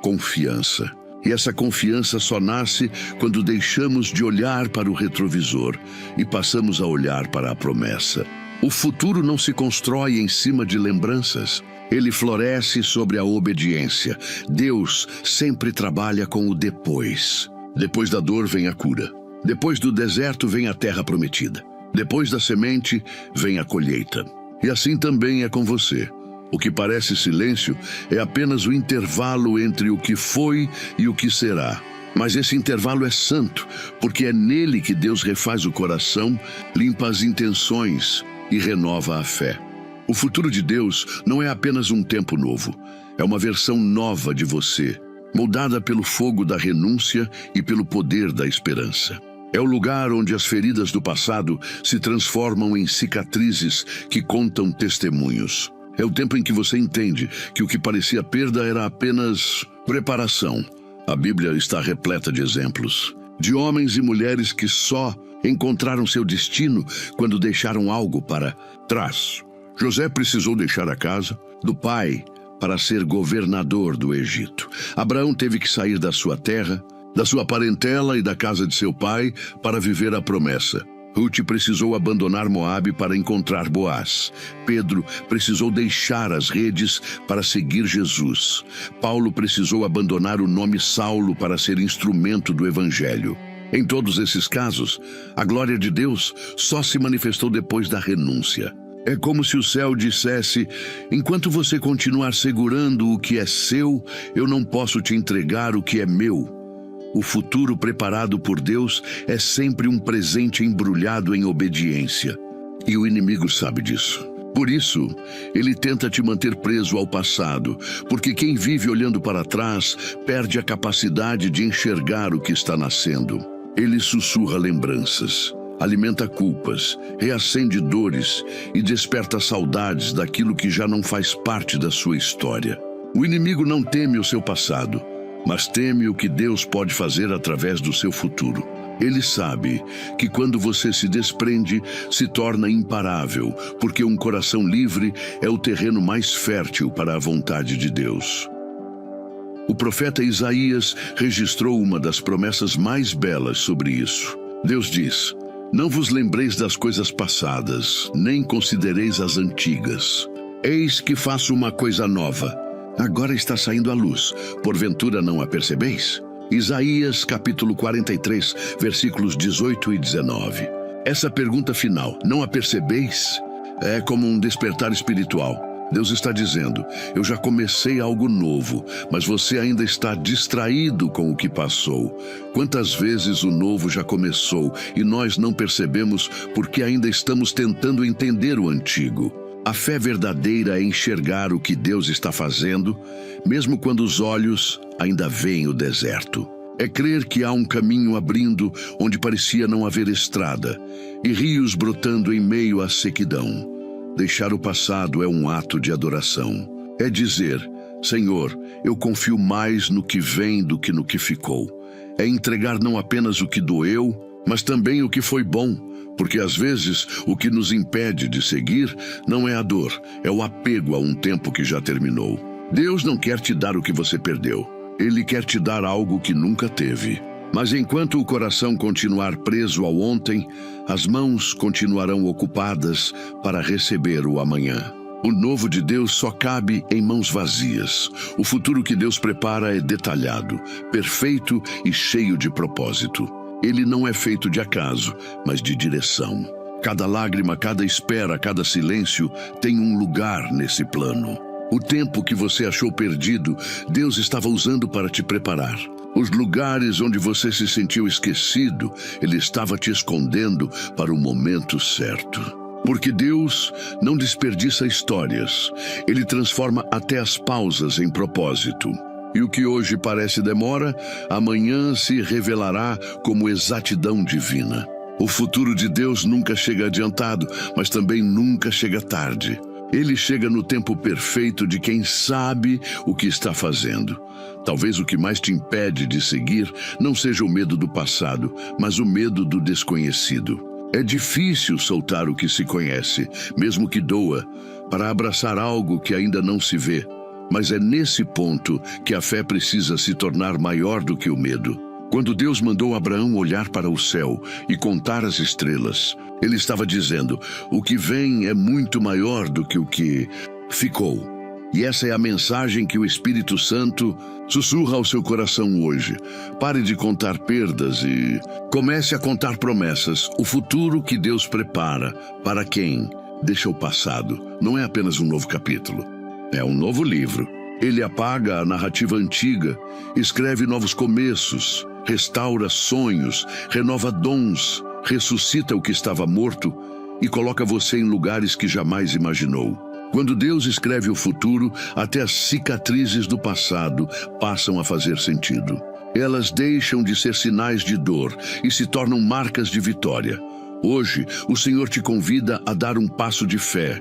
confiança. E essa confiança só nasce quando deixamos de olhar para o retrovisor e passamos a olhar para a promessa. O futuro não se constrói em cima de lembranças. Ele floresce sobre a obediência. Deus sempre trabalha com o depois. Depois da dor vem a cura. Depois do deserto vem a terra prometida. Depois da semente vem a colheita. E assim também é com você. O que parece silêncio é apenas o intervalo entre o que foi e o que será. Mas esse intervalo é santo, porque é nele que Deus refaz o coração, limpa as intenções e renova a fé. O futuro de Deus não é apenas um tempo novo, é uma versão nova de você, moldada pelo fogo da renúncia e pelo poder da esperança. É o lugar onde as feridas do passado se transformam em cicatrizes que contam testemunhos. É o tempo em que você entende que o que parecia perda era apenas preparação. A Bíblia está repleta de exemplos, de homens e mulheres que só encontraram seu destino quando deixaram algo para trás. José precisou deixar a casa do pai para ser governador do Egito. Abraão teve que sair da sua terra, da sua parentela e da casa de seu pai para viver a promessa. Ruth precisou abandonar Moabe para encontrar Boaz. Pedro precisou deixar as redes para seguir Jesus. Paulo precisou abandonar o nome Saulo para ser instrumento do Evangelho. Em todos esses casos, a glória de Deus só se manifestou depois da renúncia. É como se o céu dissesse: enquanto você continuar segurando o que é seu, eu não posso te entregar o que é meu. O futuro preparado por Deus é sempre um presente embrulhado em obediência. E o inimigo sabe disso. Por isso, ele tenta te manter preso ao passado, porque quem vive olhando para trás perde a capacidade de enxergar o que está nascendo. Ele sussurra lembranças, alimenta culpas, reacende dores e desperta saudades daquilo que já não faz parte da sua história. O inimigo não teme o seu passado, mas teme o que Deus pode fazer através do seu futuro. Ele sabe que quando você se desprende, se torna imparável, porque um coração livre é o terreno mais fértil para a vontade de Deus. O profeta Isaías registrou uma das promessas mais belas sobre isso. Deus diz: não vos lembreis das coisas passadas, nem considereis as antigas. Eis que faço uma coisa nova. Agora está saindo à luz, porventura não a percebeis? Isaías capítulo 43, versículos 18 e 19. Essa pergunta final, não a percebeis? É como um despertar espiritual. Deus está dizendo: eu já comecei algo novo, mas você ainda está distraído com o que passou. Quantas vezes o novo já começou e nós não percebemos porque ainda estamos tentando entender o antigo? A fé verdadeira é enxergar o que Deus está fazendo, mesmo quando os olhos ainda veem o deserto. É crer que há um caminho abrindo onde parecia não haver estrada, e rios brotando em meio à sequidão. Deixar o passado é um ato de adoração. É dizer: Senhor, eu confio mais no que vem do que no que ficou. É entregar não apenas o que doeu, mas também o que foi bom. Porque às vezes o que nos impede de seguir não é a dor, é o apego a um tempo que já terminou. Deus não quer te dar o que você perdeu. Ele quer te dar algo que nunca teve. Mas enquanto o coração continuar preso ao ontem, as mãos continuarão ocupadas para receber o amanhã. O novo de Deus só cabe em mãos vazias. O futuro que Deus prepara é detalhado, perfeito e cheio de propósito. Ele não é feito de acaso, mas de direção. Cada lágrima, cada espera, cada silêncio tem um lugar nesse plano. O tempo que você achou perdido, Deus estava usando para te preparar. Os lugares onde você se sentiu esquecido, Ele estava te escondendo para o momento certo. Porque Deus não desperdiça histórias. Ele transforma até as pausas em propósito. E o que hoje parece demora, amanhã se revelará como exatidão divina. O futuro de Deus nunca chega adiantado, mas também nunca chega tarde. Ele chega no tempo perfeito de quem sabe o que está fazendo. Talvez o que mais te impede de seguir não seja o medo do passado, mas o medo do desconhecido. É difícil soltar o que se conhece, mesmo que doa, para abraçar algo que ainda não se vê. Mas é nesse ponto que a fé precisa se tornar maior do que o medo. Quando Deus mandou Abraão olhar para o céu e contar as estrelas, ele estava dizendo: o que vem é muito maior do que o que ficou. E essa é a mensagem que o Espírito Santo sussurra ao seu coração hoje. Pare de contar perdas e comece a contar promessas. O futuro que Deus prepara para quem deixa o passado não é apenas um novo capítulo. É um novo livro. Ele apaga a narrativa antiga, escreve novos começos, restaura sonhos, renova dons, ressuscita o que estava morto e coloca você em lugares que jamais imaginou. Quando Deus escreve o futuro, até as cicatrizes do passado passam a fazer sentido. Elas deixam de ser sinais de dor e se tornam marcas de vitória. Hoje, o Senhor te convida a dar um passo de fé.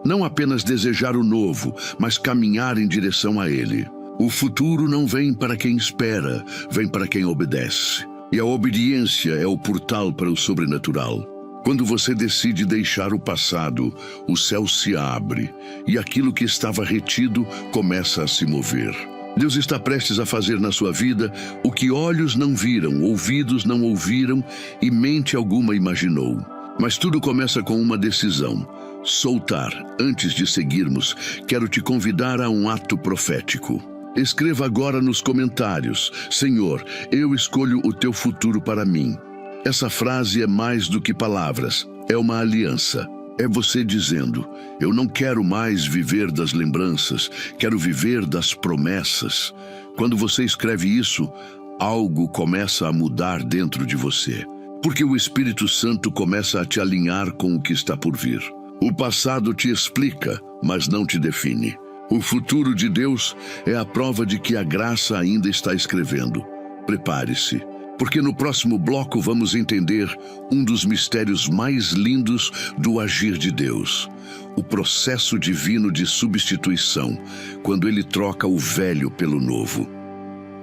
Não apenas desejar o novo, mas caminhar em direção a ele. O futuro não vem para quem espera, vem para quem obedece. E a obediência é o portal para o sobrenatural. Quando você decide deixar o passado, o céu se abre e aquilo que estava retido começa a se mover. Deus está prestes a fazer na sua vida o que olhos não viram, ouvidos não ouviram e mente alguma imaginou. Mas tudo começa com uma decisão: soltar. Antes de seguirmos, quero te convidar a um ato profético. Escreva agora nos comentários: Senhor, eu escolho o teu futuro para mim. Essa frase é mais do que palavras, é uma aliança. É você dizendo: eu não quero mais viver das lembranças, quero viver das promessas. Quando você escreve isso, algo começa a mudar dentro de você, porque o Espírito Santo começa a te alinhar com o que está por vir. O passado te explica, mas não te define. O futuro de Deus é a prova de que a graça ainda está escrevendo. Prepare-se, porque no próximo bloco vamos entender um dos mistérios mais lindos do agir de Deus: o processo divino de substituição, quando Ele troca o velho pelo novo.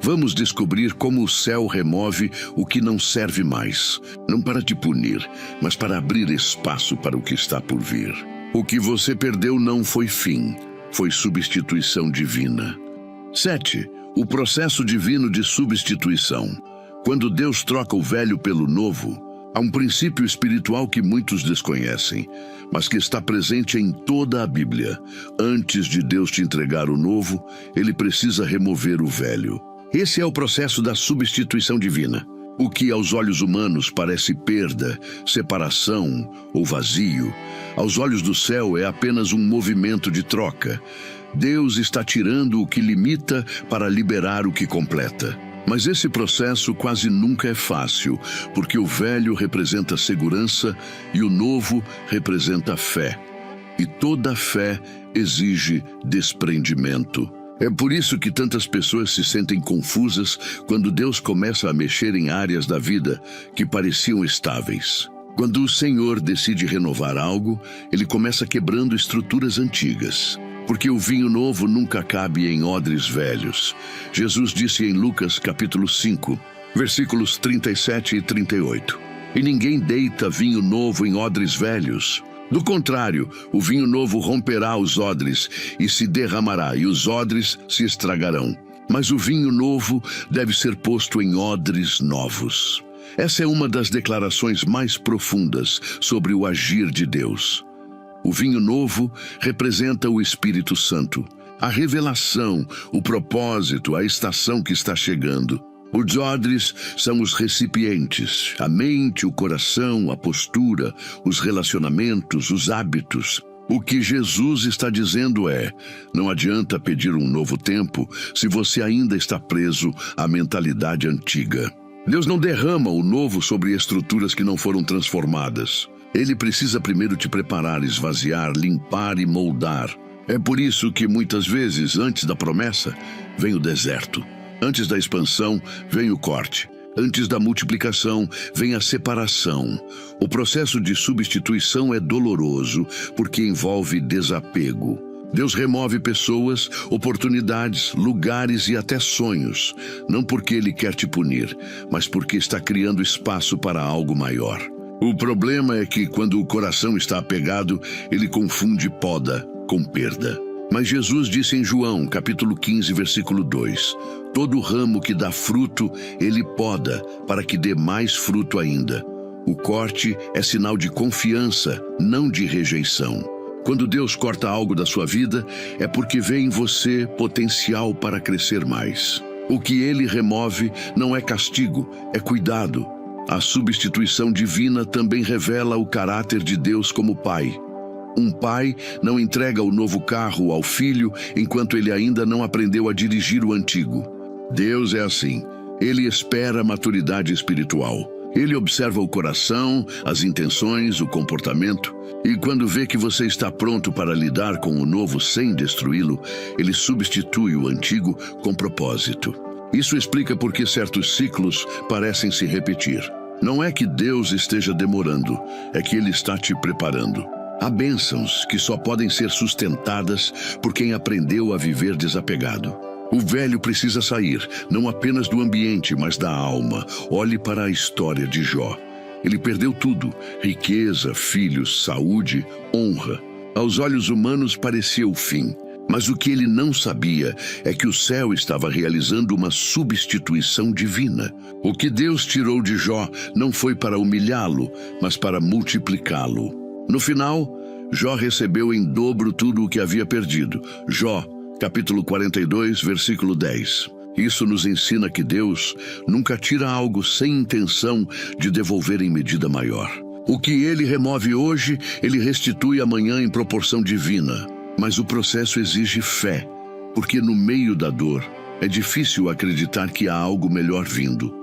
Vamos descobrir como o céu remove o que não serve mais, não para te punir, mas para abrir espaço para o que está por vir. O que você perdeu não foi fim, foi substituição divina. 7. O processo divino de substituição. Quando Deus troca o velho pelo novo, há um princípio espiritual que muitos desconhecem, mas que está presente em toda a Bíblia. Antes de Deus te entregar o novo, Ele precisa remover o velho. Esse é o processo da substituição divina. O que aos olhos humanos parece perda, separação ou vazio, aos olhos do céu é apenas um movimento de troca. Deus está tirando o que limita para liberar o que completa. Mas esse processo quase nunca é fácil, porque o velho representa segurança e o novo representa fé. E toda fé exige desprendimento. É por isso que tantas pessoas se sentem confusas quando Deus começa a mexer em áreas da vida que pareciam estáveis. Quando o Senhor decide renovar algo, Ele começa quebrando estruturas antigas. Porque o vinho novo nunca cabe em odres velhos. Jesus disse em Lucas capítulo 5, versículos 37 e 38. E ninguém deita vinho novo em odres velhos. Do contrário, o vinho novo romperá os odres e se derramará, e os odres se estragarão. Mas o vinho novo deve ser posto em odres novos. Essa é uma das declarações mais profundas sobre o agir de Deus. O vinho novo representa o Espírito Santo, a revelação, o propósito, a estação que está chegando. Os odres são os recipientes, a mente, o coração, a postura, os relacionamentos, os hábitos. O que Jesus está dizendo é: não adianta pedir um novo tempo se você ainda está preso à mentalidade antiga. Deus não derrama o novo sobre estruturas que não foram transformadas. Ele precisa primeiro te preparar, esvaziar, limpar e moldar. É por isso que muitas vezes, antes da promessa, vem o deserto. Antes da expansão, vem o corte. Antes da multiplicação, vem a separação. O processo de substituição é doloroso, porque envolve desapego. Deus remove pessoas, oportunidades, lugares e até sonhos, não porque Ele quer te punir, mas porque está criando espaço para algo maior. O problema é que, quando o coração está apegado, ele confunde poda com perda. Mas Jesus disse em João, capítulo 15, versículo 2, todo ramo que dá fruto, Ele poda, para que dê mais fruto ainda. O corte é sinal de confiança, não de rejeição. Quando Deus corta algo da sua vida, é porque vê em você potencial para crescer mais. O que Ele remove não é castigo, é cuidado. A substituição divina também revela o caráter de Deus como Pai. Um pai não entrega o novo carro ao filho enquanto ele ainda não aprendeu a dirigir o antigo. Deus é assim. Ele espera a maturidade espiritual. Ele observa o coração, as intenções, o comportamento, e quando vê que você está pronto para lidar com o novo sem destruí-lo, ele substitui o antigo com propósito. Isso explica por que certos ciclos parecem se repetir. Não é que Deus esteja demorando, é que Ele está te preparando. Há bênçãos que só podem ser sustentadas por quem aprendeu a viver desapegado. O velho precisa sair, não apenas do ambiente, mas da alma. Olhe para a história de Jó. Ele perdeu tudo: riqueza, filhos, saúde, honra. Aos olhos humanos parecia o fim. Mas o que ele não sabia é que o céu estava realizando uma substituição divina. O que Deus tirou de Jó não foi para humilhá-lo, mas para multiplicá-lo. No final, Jó recebeu em dobro tudo o que havia perdido. Jó, capítulo 42, versículo 10. Isso nos ensina que Deus nunca tira algo sem intenção de devolver em medida maior. O que Ele remove hoje, Ele restitui amanhã em proporção divina. Mas o processo exige fé, porque no meio da dor é difícil acreditar que há algo melhor vindo.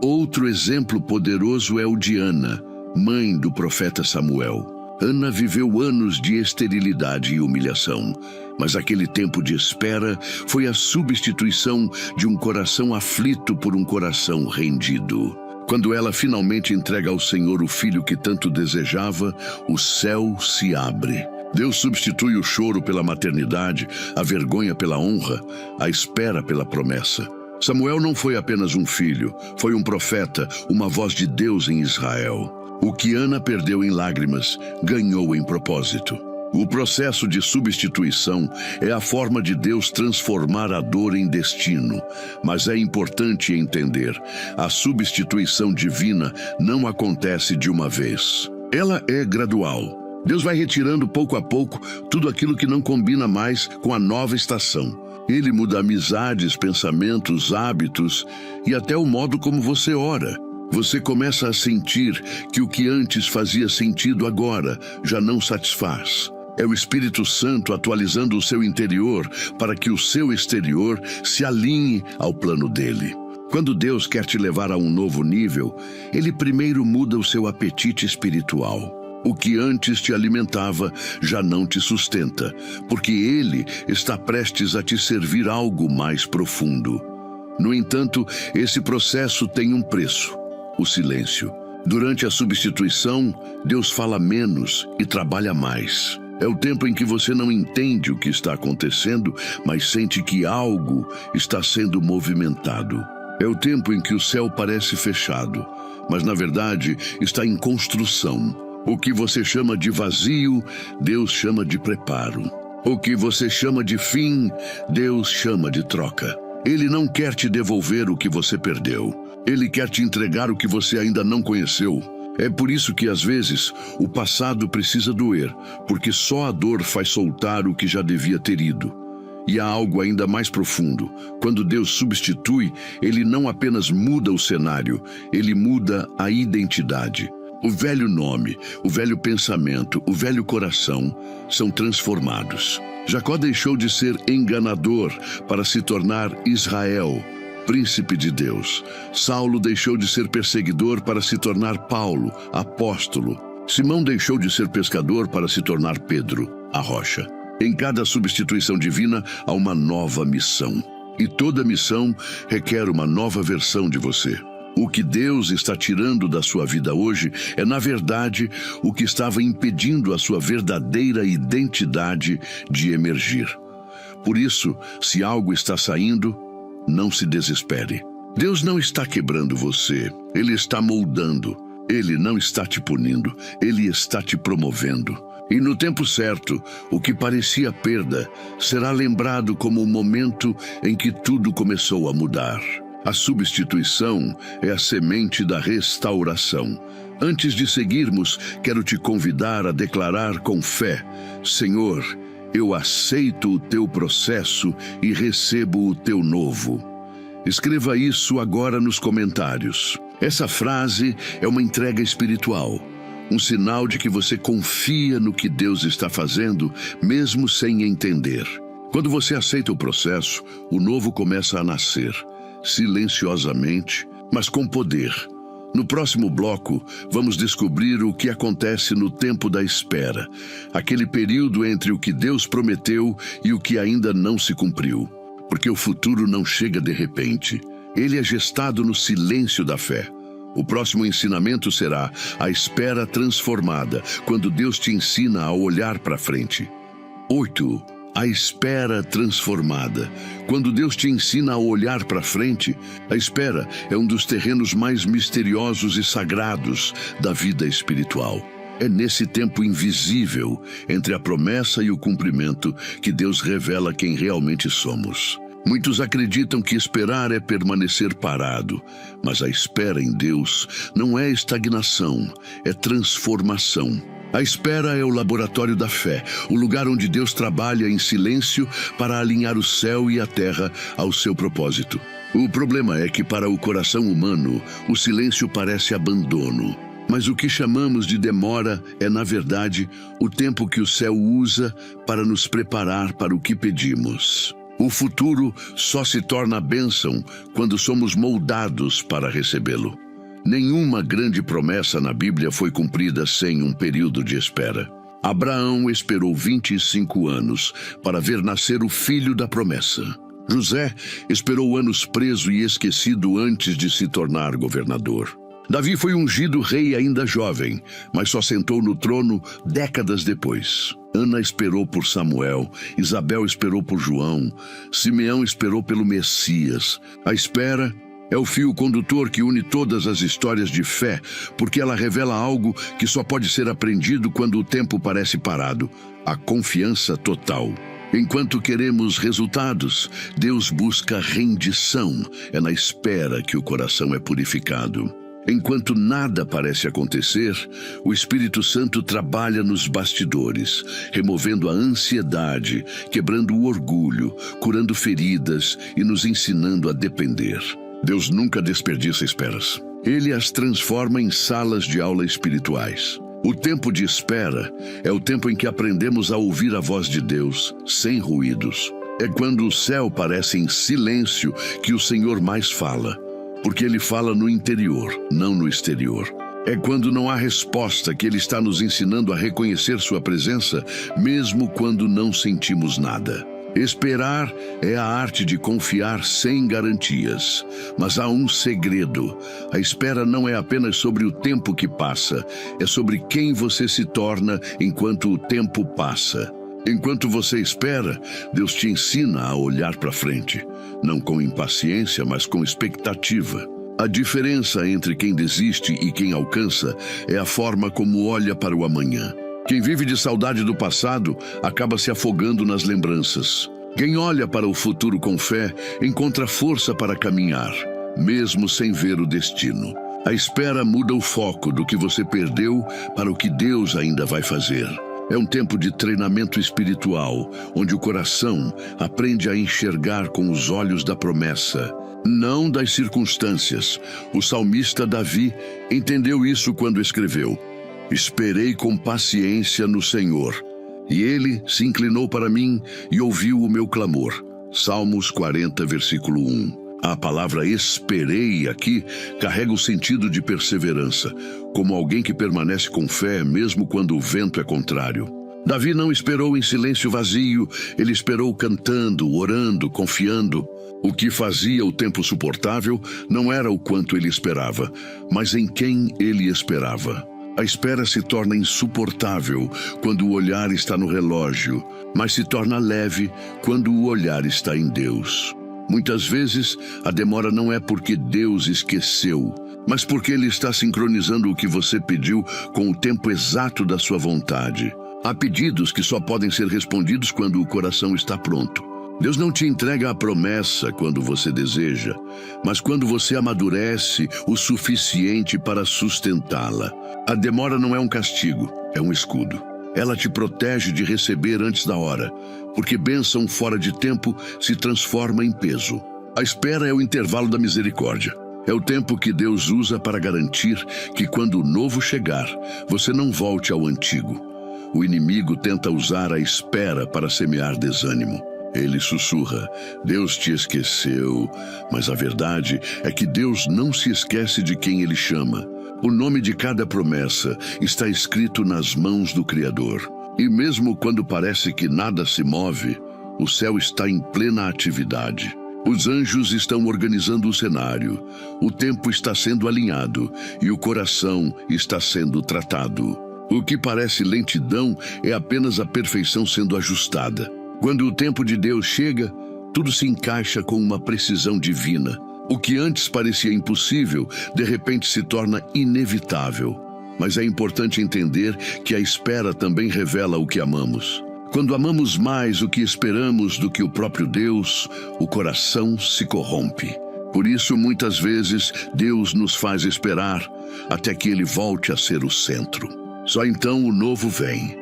Outro exemplo poderoso é o de Ana, mãe do profeta Samuel. Ana viveu anos de esterilidade e humilhação, mas aquele tempo de espera foi a substituição de um coração aflito por um coração rendido. Quando ela finalmente entrega ao Senhor o filho que tanto desejava, o céu se abre. Deus substitui o choro pela maternidade, a vergonha pela honra, a espera pela promessa. Samuel não foi apenas um filho, foi um profeta, uma voz de Deus em Israel. O que Ana perdeu em lágrimas, ganhou em propósito. O processo de substituição é a forma de Deus transformar a dor em destino. Mas é importante entender, a substituição divina não acontece de uma vez. Ela é gradual. Deus vai retirando pouco a pouco tudo aquilo que não combina mais com a nova estação. Ele muda amizades, pensamentos, hábitos e até o modo como você ora. Você começa a sentir que o que antes fazia sentido agora já não satisfaz. É o Espírito Santo atualizando o seu interior para que o seu exterior se alinhe ao plano dele. Quando Deus quer te levar a um novo nível, Ele primeiro muda o seu apetite espiritual. O que antes te alimentava já não te sustenta, porque Ele está prestes a te servir algo mais profundo. No entanto, esse processo tem um preço: o silêncio. Durante a substituição, Deus fala menos e trabalha mais. É o tempo em que você não entende o que está acontecendo, mas sente que algo está sendo movimentado. É o tempo em que o céu parece fechado, mas na verdade está em construção. O que você chama de vazio, Deus chama de preparo. O que você chama de fim, Deus chama de troca. Ele não quer te devolver o que você perdeu. Ele quer te entregar o que você ainda não conheceu. É por isso que, às vezes, o passado precisa doer, porque só a dor faz soltar o que já devia ter ido. E há algo ainda mais profundo. Quando Deus substitui, Ele não apenas muda o cenário, Ele muda a identidade. O velho nome, o velho pensamento, o velho coração são transformados. Jacó deixou de ser enganador para se tornar Israel, príncipe de Deus. Saulo deixou de ser perseguidor para se tornar Paulo, apóstolo. Simão deixou de ser pescador para se tornar Pedro, a rocha. Em cada substituição divina há uma nova missão. E toda missão requer uma nova versão de você. O que Deus está tirando da sua vida hoje é, na verdade, o que estava impedindo a sua verdadeira identidade de emergir. Por isso, se algo está saindo, não se desespere. Deus não está quebrando você, Ele está moldando. Ele não está te punindo, Ele está te promovendo. E no tempo certo, o que parecia perda será lembrado como o momento em que tudo começou a mudar. A substituição é a semente da restauração. Antes de seguirmos, quero te convidar a declarar com fé: Senhor, eu aceito o teu processo e recebo o teu novo. Escreva isso agora nos comentários. Essa frase é uma entrega espiritual. um sinal de que você confia no que Deus está fazendo, mesmo sem entender. Quando você aceita o processo, o novo começa a nascer, silenciosamente, mas com poder. No próximo bloco, vamos descobrir o que acontece no tempo da espera, aquele período entre o que Deus prometeu e o que ainda não se cumpriu. Porque o futuro não chega de repente. Ele é gestado no silêncio da fé. O próximo ensinamento será a espera transformada, quando Deus te ensina a olhar para frente. 8. A espera transformada. Quando Deus te ensina a olhar para frente, a espera é um dos terrenos mais misteriosos e sagrados da vida espiritual. É nesse tempo invisível, entre a promessa e o cumprimento, que Deus revela quem realmente somos. Muitos acreditam que esperar é permanecer parado, mas a espera em Deus não é estagnação, é transformação. A espera é o laboratório da fé, o lugar onde Deus trabalha em silêncio para alinhar o céu e a terra ao seu propósito. O problema é que para o coração humano, o silêncio parece abandono. Mas o que chamamos de demora é, na verdade, o tempo que o céu usa para nos preparar para o que pedimos. O futuro só se torna bênção quando somos moldados para recebê-lo. Nenhuma grande promessa na Bíblia foi cumprida sem um período de espera. Abraão esperou 25 anos para ver nascer o filho da promessa. José esperou anos preso e esquecido antes de se tornar governador. Davi foi ungido rei ainda jovem, mas só sentou no trono décadas depois. Ana esperou por Samuel, Isabel esperou por João, Simeão esperou pelo Messias. A espera é o fio condutor que une todas as histórias de fé, porque ela revela algo que só pode ser aprendido quando o tempo parece parado: a confiança total. Enquanto queremos resultados, Deus busca rendição. É na espera que o coração é purificado. Enquanto nada parece acontecer, o Espírito Santo trabalha nos bastidores, removendo a ansiedade, quebrando o orgulho, curando feridas e nos ensinando a depender. Deus nunca desperdiça esperas. Ele as transforma em salas de aula espirituais. O tempo de espera é o tempo em que aprendemos a ouvir a voz de Deus, sem ruídos. É quando o céu parece em silêncio que o Senhor mais fala, porque Ele fala no interior, não no exterior. É quando não há resposta que Ele está nos ensinando a reconhecer Sua presença, mesmo quando não sentimos nada. Esperar é a arte de confiar sem garantias. Mas há um segredo. A espera não é apenas sobre o tempo que passa, é sobre quem você se torna enquanto o tempo passa. Enquanto você espera, Deus te ensina a olhar para frente, não com impaciência, mas com expectativa. A diferença entre quem desiste e quem alcança é a forma como olha para o amanhã. Quem vive de saudade do passado acaba se afogando nas lembranças. Quem olha para o futuro com fé encontra força para caminhar, mesmo sem ver o destino. A espera muda o foco do que você perdeu para o que Deus ainda vai fazer. É um tempo de treinamento espiritual, onde o coração aprende a enxergar com os olhos da promessa, não das circunstâncias. O salmista Davi entendeu isso quando escreveu: "Esperei com paciência no Senhor, e Ele se inclinou para mim e ouviu o meu clamor." Salmos 40, versículo 1. A palavra esperei aqui carrega o sentido de perseverança, como alguém que permanece com fé mesmo quando o vento é contrário. Davi não esperou em silêncio vazio, ele esperou cantando, orando, confiando. O que fazia o tempo suportável não era o quanto ele esperava, mas em quem ele esperava. A espera se torna insuportável quando o olhar está no relógio, mas se torna leve quando o olhar está em Deus. Muitas vezes, a demora não é porque Deus esqueceu, mas porque Ele está sincronizando o que você pediu com o tempo exato da sua vontade. Há pedidos que só podem ser respondidos quando o coração está pronto. Deus não te entrega a promessa quando você deseja, mas quando você amadurece o suficiente para sustentá-la. A demora não é um castigo, é um escudo. Ela te protege de receber antes da hora, porque bênção fora de tempo se transforma em peso. A espera é o intervalo da misericórdia. É o tempo que Deus usa para garantir que quando o novo chegar, você não volte ao antigo. O inimigo tenta usar a espera para semear desânimo. Ele sussurra: Deus te esqueceu, mas a verdade é que Deus não se esquece de quem Ele chama. O nome de cada promessa está escrito nas mãos do Criador. E mesmo quando parece que nada se move, o céu está em plena atividade. Os anjos estão organizando o cenário, o tempo está sendo alinhado e o coração está sendo tratado. O que parece lentidão é apenas a perfeição sendo ajustada. Quando o tempo de Deus chega, tudo se encaixa com uma precisão divina. O que antes parecia impossível, de repente se torna inevitável. Mas é importante entender que a espera também revela o que amamos. Quando amamos mais o que esperamos do que o próprio Deus, o coração se corrompe. Por isso, muitas vezes, Deus nos faz esperar até que Ele volte a ser o centro. Só então o novo vem.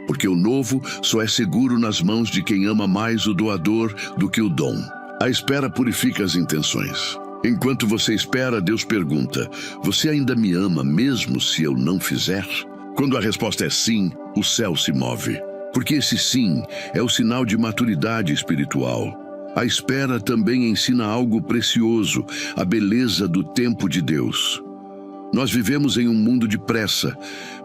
Porque o novo só é seguro nas mãos de quem ama mais o doador do que o dom. A espera purifica as intenções. Enquanto você espera, Deus pergunta: você ainda me ama mesmo se eu não fizer? Quando a resposta é sim, o céu se move. Porque esse sim é o sinal de maturidade espiritual. A espera também ensina algo precioso, a beleza do tempo de Deus. Nós vivemos em um mundo de pressa,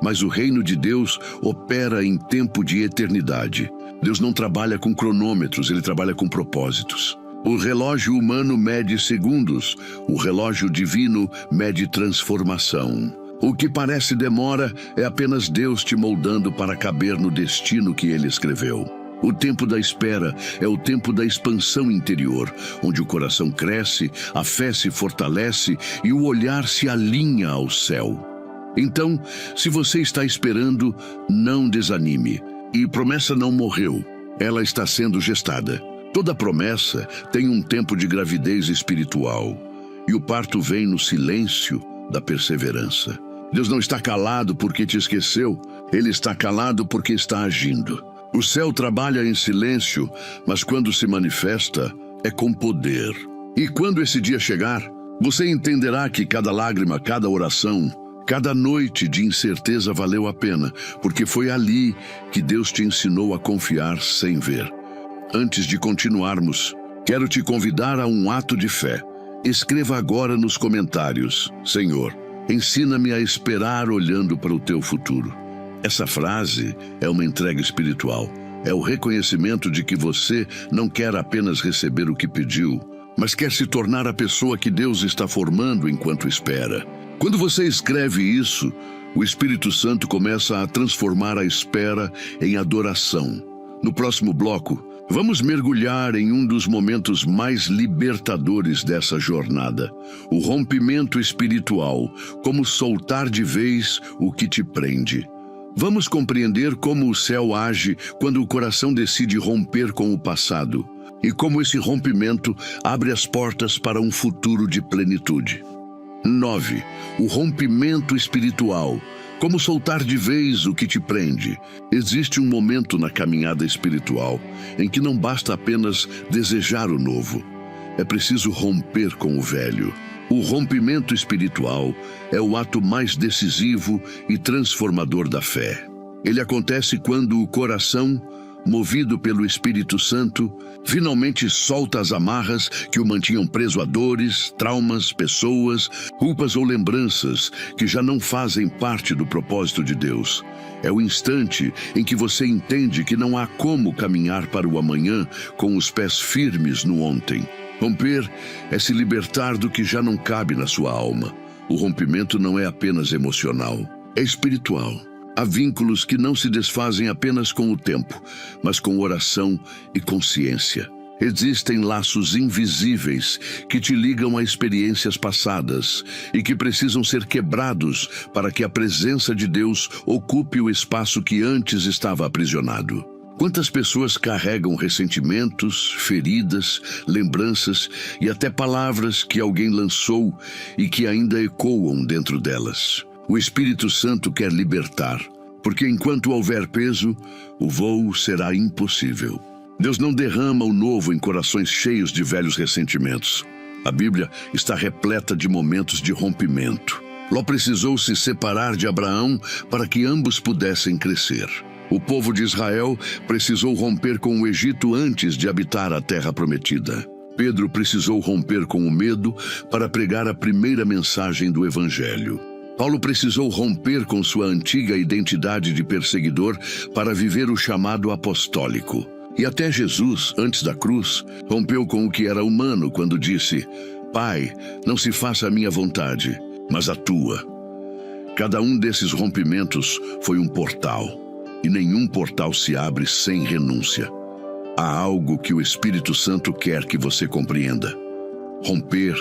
mas o reino de Deus opera em tempo de eternidade. Deus não trabalha com cronômetros, Ele trabalha com propósitos. O relógio humano mede segundos, o relógio divino mede transformação. O que parece demora é apenas Deus te moldando para caber no destino que Ele escreveu. O tempo da espera é o tempo da expansão interior, onde o coração cresce, a fé se fortalece e o olhar se alinha ao céu. Então, se você está esperando, não desanime. E promessa não morreu, ela está sendo gestada. Toda promessa tem um tempo de gravidez espiritual, e o parto vem no silêncio da perseverança. Deus não está calado porque te esqueceu, Ele está calado porque está agindo. O céu trabalha em silêncio, mas quando se manifesta, é com poder. E quando esse dia chegar, você entenderá que cada lágrima, cada oração, cada noite de incerteza valeu a pena, porque foi ali que Deus te ensinou a confiar sem ver. Antes de continuarmos, quero te convidar a um ato de fé. Escreva agora nos comentários: Senhor, ensina-me a esperar olhando para o teu futuro. Essa frase é uma entrega espiritual. É o reconhecimento de que você não quer apenas receber o que pediu, mas quer se tornar a pessoa que Deus está formando enquanto espera. Quando você escreve isso, o Espírito Santo começa a transformar a espera em adoração. No próximo bloco, vamos mergulhar em um dos momentos mais libertadores dessa jornada: o rompimento espiritual, como soltar de vez o que te prende. Vamos compreender como o céu age quando o coração decide romper com o passado e como esse rompimento abre as portas para um futuro de plenitude. 9. O rompimento espiritual. Como soltar de vez o que te prende. Existe um momento na caminhada espiritual em que não basta apenas desejar o novo. É preciso romper com o velho. O rompimento espiritual é o ato mais decisivo e transformador da fé. Ele acontece quando o coração, movido pelo Espírito Santo, finalmente solta as amarras que o mantinham preso a dores, traumas, pessoas, culpas ou lembranças que já não fazem parte do propósito de Deus. É o instante em que você entende que não há como caminhar para o amanhã com os pés firmes no ontem. Romper é se libertar do que já não cabe na sua alma. O rompimento não é apenas emocional, é espiritual. Há vínculos que não se desfazem apenas com o tempo, mas com oração e consciência. Existem laços invisíveis que te ligam a experiências passadas e que precisam ser quebrados para que a presença de Deus ocupe o espaço que antes estava aprisionado. Quantas pessoas carregam ressentimentos, feridas, lembranças e até palavras que alguém lançou e que ainda ecoam dentro delas? O Espírito Santo quer libertar, porque enquanto houver peso, o voo será impossível. Deus não derrama o novo em corações cheios de velhos ressentimentos. A Bíblia está repleta de momentos de rompimento. Ló precisou se separar de Abraão para que ambos pudessem crescer. O povo de Israel precisou romper com o Egito antes de habitar a terra prometida. Pedro precisou romper com o medo para pregar a primeira mensagem do Evangelho. Paulo precisou romper com sua antiga identidade de perseguidor para viver o chamado apostólico. E até Jesus, antes da cruz, rompeu com o que era humano quando disse: Pai, não se faça a minha vontade, mas a tua. Cada um desses rompimentos foi um portal, e nenhum portal se abre sem renúncia. Há algo que o Espírito Santo quer que você compreenda. Romper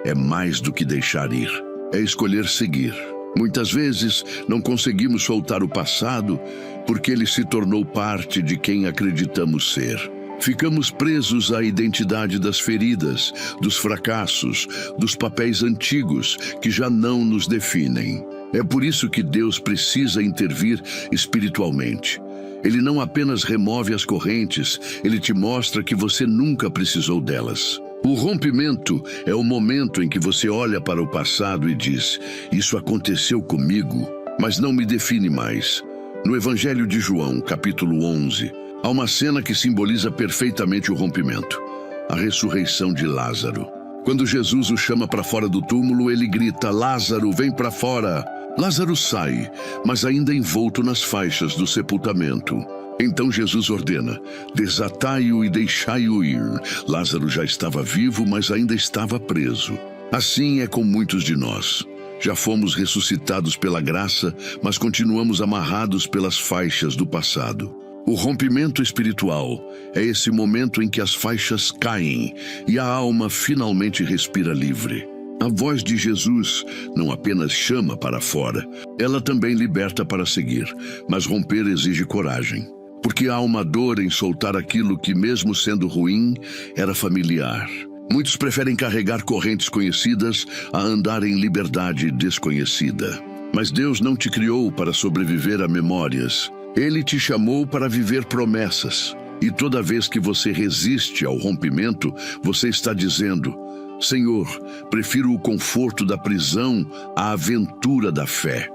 é mais do que deixar ir, é escolher seguir. Muitas vezes não conseguimos soltar o passado porque ele se tornou parte de quem acreditamos ser. Ficamos presos à identidade das feridas, dos fracassos, dos papéis antigos que já não nos definem. É por isso que Deus precisa intervir espiritualmente. Ele não apenas remove as correntes, ele te mostra que você nunca precisou delas. O rompimento é o momento em que você olha para o passado e diz: isso aconteceu comigo, mas não me define mais. No Evangelho de João, capítulo 11, há uma cena que simboliza perfeitamente o rompimento: a ressurreição de Lázaro. Quando Jesus o chama para fora do túmulo, ele grita: Lázaro, vem para fora! Lázaro sai, mas ainda envolto nas faixas do sepultamento. Então Jesus ordena: desatai-o e deixai-o ir. Lázaro já estava vivo, mas ainda estava preso. Assim é com muitos de nós. Já fomos ressuscitados pela graça, mas continuamos amarrados pelas faixas do passado. O rompimento espiritual é esse momento em que as faixas caem e a alma finalmente respira livre. A voz de Jesus não apenas chama para fora, ela também liberta para seguir, mas romper exige coragem. Porque há uma dor em soltar aquilo que, mesmo sendo ruim, era familiar. Muitos preferem carregar correntes conhecidas a andar em liberdade desconhecida. Mas Deus não te criou para sobreviver a memórias. Ele te chamou para viver promessas. E toda vez que você resiste ao rompimento, você está dizendo: Senhor, prefiro o conforto da prisão à aventura da fé.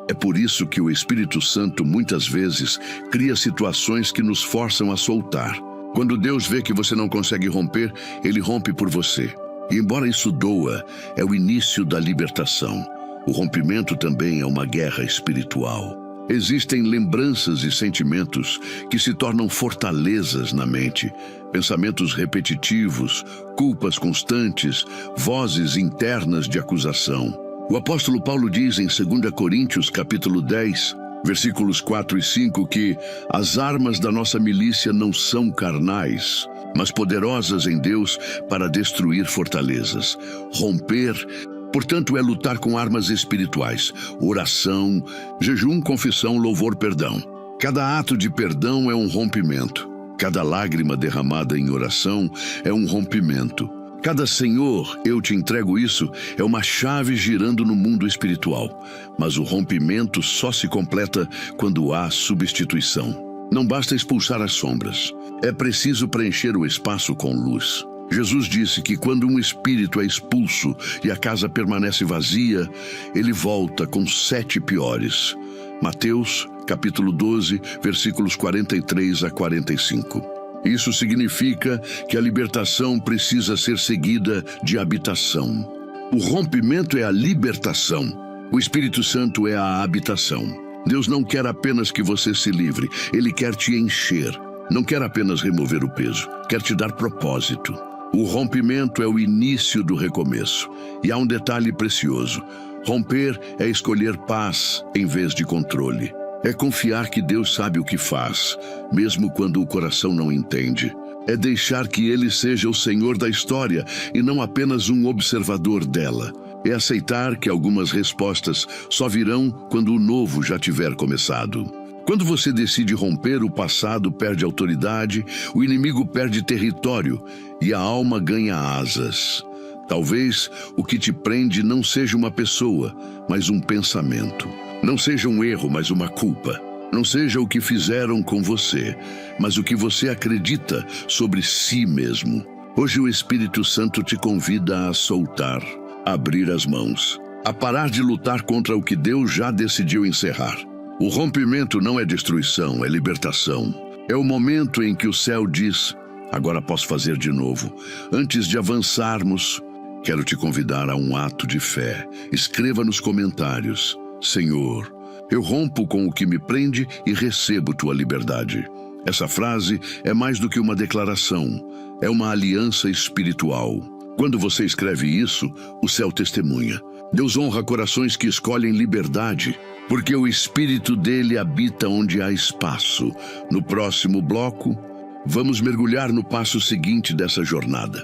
É por isso que o Espírito Santo muitas vezes cria situações que nos forçam a soltar. Quando Deus vê que você não consegue romper, Ele rompe por você. E embora isso doa, é o início da libertação. O rompimento também é uma guerra espiritual. Existem lembranças e sentimentos que se tornam fortalezas na mente, pensamentos repetitivos, culpas constantes, vozes internas de acusação. O apóstolo Paulo diz em 2 Coríntios, capítulo 10, versículos 4 e 5, que as armas da nossa milícia não são carnais, mas poderosas em Deus para destruir fortalezas. Romper, portanto, é lutar com armas espirituais: oração, jejum, confissão, louvor, perdão. Cada ato de perdão é um rompimento. Cada lágrima derramada em oração é um rompimento. Cada Senhor, eu te entrego isso, é uma chave girando no mundo espiritual. Mas o rompimento só se completa quando há substituição. Não basta expulsar as sombras. É preciso preencher o espaço com luz. Jesus disse que quando um espírito é expulso e a casa permanece vazia, ele volta com 7 piores. Mateus, capítulo 12, versículos 43 a 45. Isso significa que a libertação precisa ser seguida de habitação. O rompimento é a libertação. O Espírito Santo é a habitação. Deus não quer apenas que você se livre, Ele quer te encher. Não quer apenas remover o peso, quer te dar propósito. O rompimento é o início do recomeço. E há um detalhe precioso: romper é escolher paz em vez de controle. É confiar que Deus sabe o que faz, mesmo quando o coração não entende. É deixar que Ele seja o Senhor da história e não apenas um observador dela. É aceitar que algumas respostas só virão quando o novo já tiver começado. Quando você decide romper, o passado perde autoridade, o inimigo perde território e a alma ganha asas. Talvez o que te prende não seja uma pessoa, mas um pensamento. Não seja um erro, mas uma culpa. Não seja o que fizeram com você, mas o que você acredita sobre si mesmo. Hoje o Espírito Santo te convida a soltar, a abrir as mãos, a parar de lutar contra o que Deus já decidiu encerrar. O rompimento não é destruição, é libertação. É o momento em que o céu diz: agora posso fazer de novo. Antes de avançarmos, quero te convidar a um ato de fé. Escreva nos comentários: Senhor, eu rompo com o que me prende e recebo tua liberdade. Essa frase é mais do que uma declaração, é uma aliança espiritual. Quando você escreve isso, o céu testemunha. Deus honra corações que escolhem liberdade, porque o Espírito dele habita onde há espaço. No próximo bloco, vamos mergulhar no passo seguinte dessa jornada: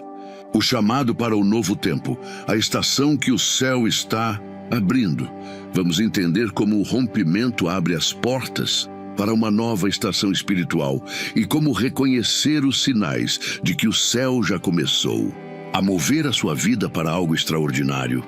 o chamado para o novo tempo, a estação que o céu está abrindo. Vamos entender como o rompimento abre as portas para uma nova estação espiritual e como reconhecer os sinais de que o céu já começou a mover a sua vida para algo extraordinário.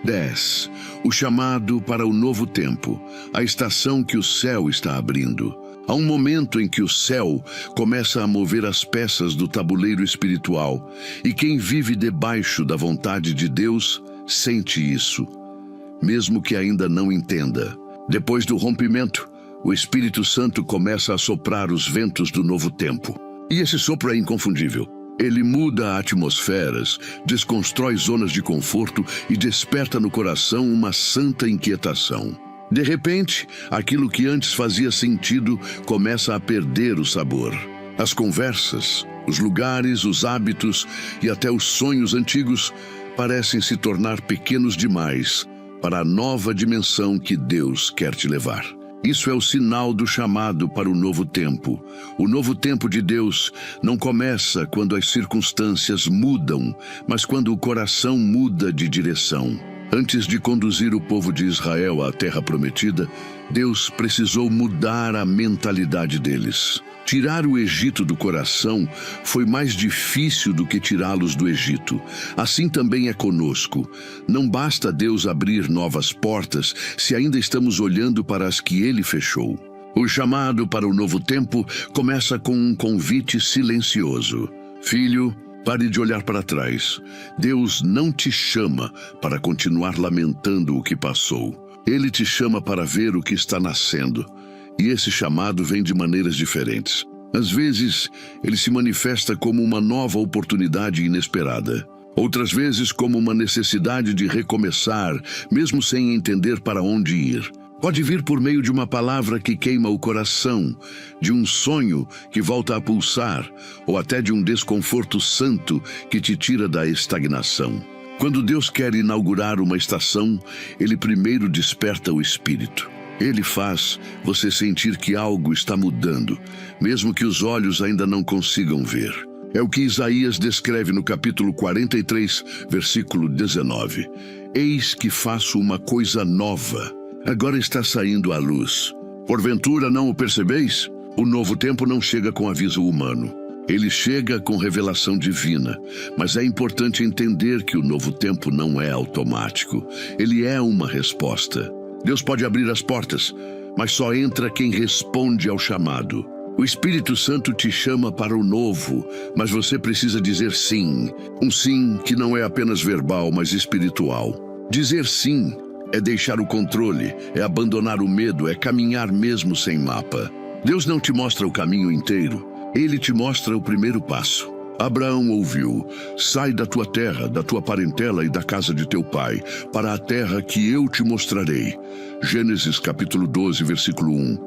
10. O chamado para o novo tempo, a estação que o céu está abrindo. Há um momento em que o céu começa a mover as peças do tabuleiro espiritual, e quem vive debaixo da vontade de Deus sente isso, mesmo que ainda não entenda. Depois do rompimento, o Espírito Santo começa a soprar os ventos do novo tempo. E esse sopro é inconfundível. Ele muda atmosferas, desconstrói zonas de conforto e desperta no coração uma santa inquietação. De repente, aquilo que antes fazia sentido começa a perder o sabor. As conversas, os lugares, os hábitos e até os sonhos antigos parecem se tornar pequenos demais para a nova dimensão que Deus quer te levar. Isso é o sinal do chamado para o novo tempo. O novo tempo de Deus não começa quando as circunstâncias mudam, mas quando o coração muda de direção. Antes de conduzir o povo de Israel à terra prometida, Deus precisou mudar a mentalidade deles. Tirar o Egito do coração foi mais difícil do que tirá-los do Egito. Assim também é conosco. Não basta Deus abrir novas portas se ainda estamos olhando para as que Ele fechou. O chamado para o novo tempo começa com um convite silencioso. Filho, pare de olhar para trás. Deus não te chama para continuar lamentando o que passou. Ele te chama para ver o que está nascendo. E esse chamado vem de maneiras diferentes. Às vezes, ele se manifesta como uma nova oportunidade inesperada. Outras vezes, como uma necessidade de recomeçar, mesmo sem entender para onde ir. Pode vir por meio de uma palavra que queima o coração, de um sonho que volta a pulsar, ou até de um desconforto santo que te tira da estagnação. Quando Deus quer inaugurar uma estação, Ele primeiro desperta o espírito. Ele faz você sentir que algo está mudando, mesmo que os olhos ainda não consigam ver. É o que Isaías descreve no capítulo 43, versículo 19. Eis que faço uma coisa nova. Agora está saindo à luz. Porventura não o percebeis? O novo tempo não chega com aviso humano. Ele chega com revelação divina, mas é importante entender que o novo tempo não é automático. Ele é uma resposta. Deus pode abrir as portas, mas só entra quem responde ao chamado. O Espírito Santo te chama para o novo, mas você precisa dizer sim. Um sim que não é apenas verbal, mas espiritual. Dizer sim é deixar o controle, é abandonar o medo, é caminhar mesmo sem mapa. Deus não te mostra o caminho inteiro, Ele te mostra o primeiro passo. Abraão ouviu: sai da tua terra, da tua parentela e da casa de teu pai, para a terra que eu te mostrarei. Gênesis capítulo 12, versículo 1.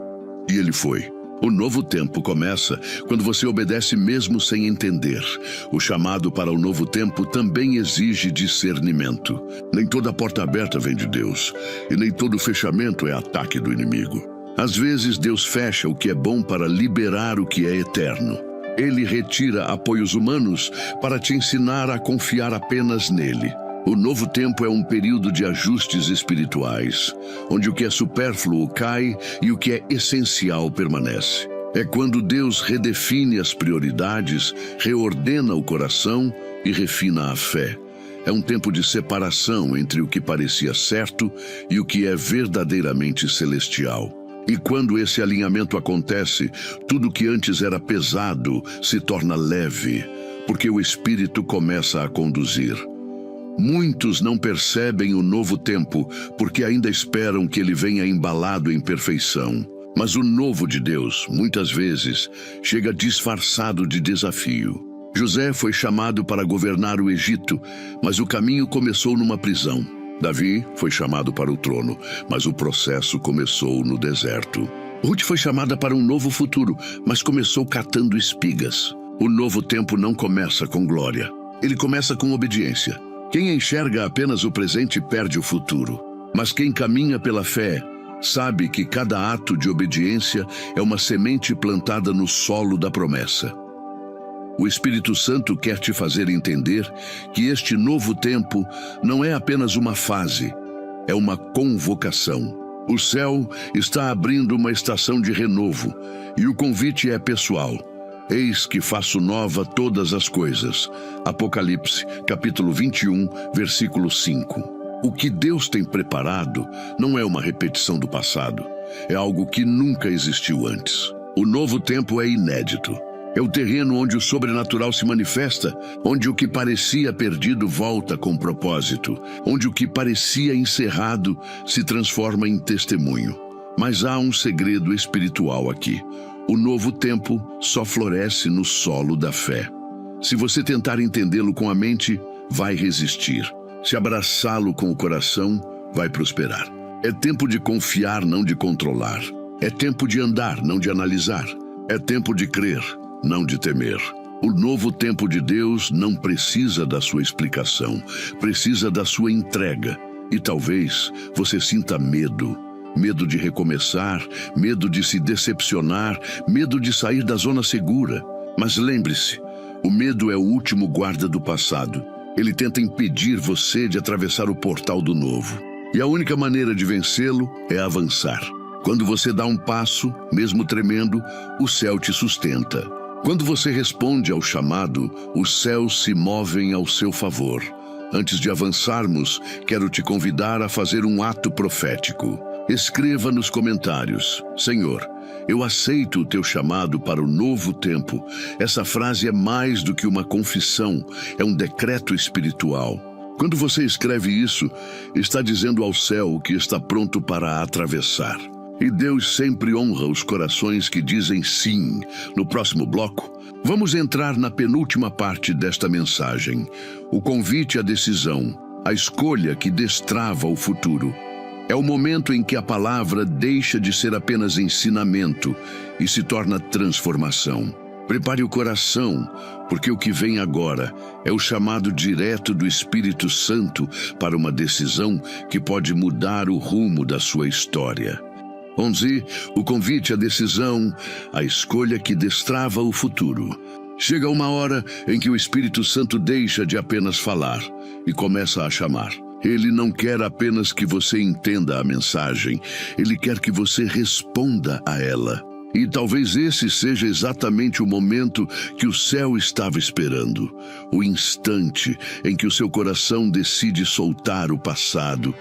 E ele foi. O novo tempo começa quando você obedece mesmo sem entender. O chamado para o novo tempo também exige discernimento. Nem toda porta aberta vem de Deus, e nem todo fechamento é ataque do inimigo. Às vezes Deus fecha o que é bom para liberar o que é eterno. Ele retira apoios humanos para te ensinar a confiar apenas nele. O novo tempo é um período de ajustes espirituais, onde o que é supérfluo cai e o que é essencial permanece. É quando Deus redefine as prioridades, reordena o coração e refina a fé. É um tempo de separação entre o que parecia certo e o que é verdadeiramente celestial. E quando esse alinhamento acontece, tudo que antes era pesado se torna leve. porque o Espírito começa a conduzir. Muitos não percebem o novo tempo, porque ainda esperam que ele venha embalado em perfeição. Mas o novo de Deus, muitas vezes, chega disfarçado de desafio. José foi chamado para governar o Egito, mas o caminho começou numa prisão. Davi foi chamado para o trono, mas o processo começou no deserto. Ruth foi chamada para um novo futuro, mas começou catando espigas. O novo tempo não começa com glória. Ele começa com obediência. Quem enxerga apenas o presente perde o futuro. Mas quem caminha pela fé sabe que cada ato de obediência é uma semente plantada no solo da promessa. O Espírito Santo quer te fazer entender que este novo tempo não é apenas uma fase, é uma convocação. O céu está abrindo uma estação de renovo e o convite é pessoal. Eis que faço nova todas as coisas. Apocalipse, capítulo 21, versículo 5. O que Deus tem preparado não é uma repetição do passado, é algo que nunca existiu antes. O novo tempo é inédito. É o terreno onde o sobrenatural se manifesta, onde o que parecia perdido volta com propósito, onde o que parecia encerrado se transforma em testemunho. Mas há um segredo espiritual aqui. O novo tempo só floresce no solo da fé. Se você tentar entendê-lo com a mente, vai resistir. Se abraçá-lo com o coração, vai prosperar. É tempo de confiar, não de controlar. É tempo de andar, não de analisar. É tempo de crer, não de temer. O novo tempo de Deus não precisa da sua explicação, precisa da sua entrega. E talvez você sinta medo. Medo de recomeçar, medo de se decepcionar, medo de sair da zona segura. Mas lembre-se, o medo é o último guarda do passado. Ele tenta impedir você de atravessar o portal do novo. E a única maneira de vencê-lo é avançar. Quando você dá um passo, mesmo tremendo, o céu te sustenta. Quando você responde ao chamado, os céus se movem ao seu favor. Antes de avançarmos, quero te convidar a fazer um ato profético. Escreva nos comentários: Senhor, eu aceito o teu chamado para o novo tempo. Essa frase é mais do que uma confissão, é um decreto espiritual. Quando você escreve isso, está dizendo ao céu que está pronto para atravessar. E Deus sempre honra os corações que dizem sim. No próximo bloco, vamos entrar na penúltima parte desta mensagem. O convite à decisão, a escolha que destrava o futuro. É o momento em que a palavra deixa de ser apenas ensinamento e se torna transformação. Prepare o coração, porque o que vem agora é o chamado direto do Espírito Santo para uma decisão que pode mudar o rumo da sua história. 11. O convite à decisão, a escolha que destrava o futuro. Chega uma hora em que o Espírito Santo deixa de apenas falar e começa a chamar. Ele não quer apenas que você entenda a mensagem, ele quer que você responda a ela. E talvez esse seja exatamente o momento que o céu estava esperando. O instante em que o seu coração decide soltar o passado,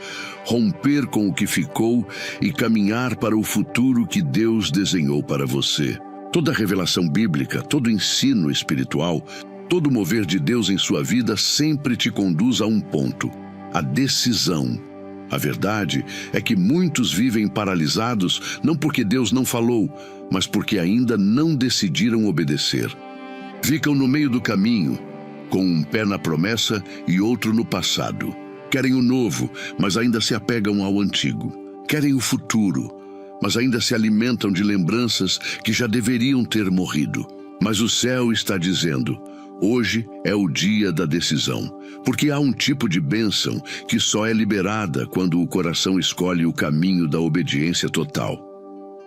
romper com o que ficou e caminhar para o futuro que Deus desenhou para você. Toda revelação bíblica, todo ensino espiritual, todo mover de Deus em sua vida sempre te conduz a um ponto: a decisão. A verdade é que muitos vivem paralisados não porque Deus não falou, mas porque ainda não decidiram obedecer. Ficam no meio do caminho, com um pé na promessa e outro no passado. Querem o novo, mas ainda se apegam ao antigo. Querem o futuro, mas ainda se alimentam de lembranças que já deveriam ter morrido. Mas o céu está dizendo: hoje é o dia da decisão, porque há um tipo de bênção que só é liberada quando o coração escolhe o caminho da obediência total.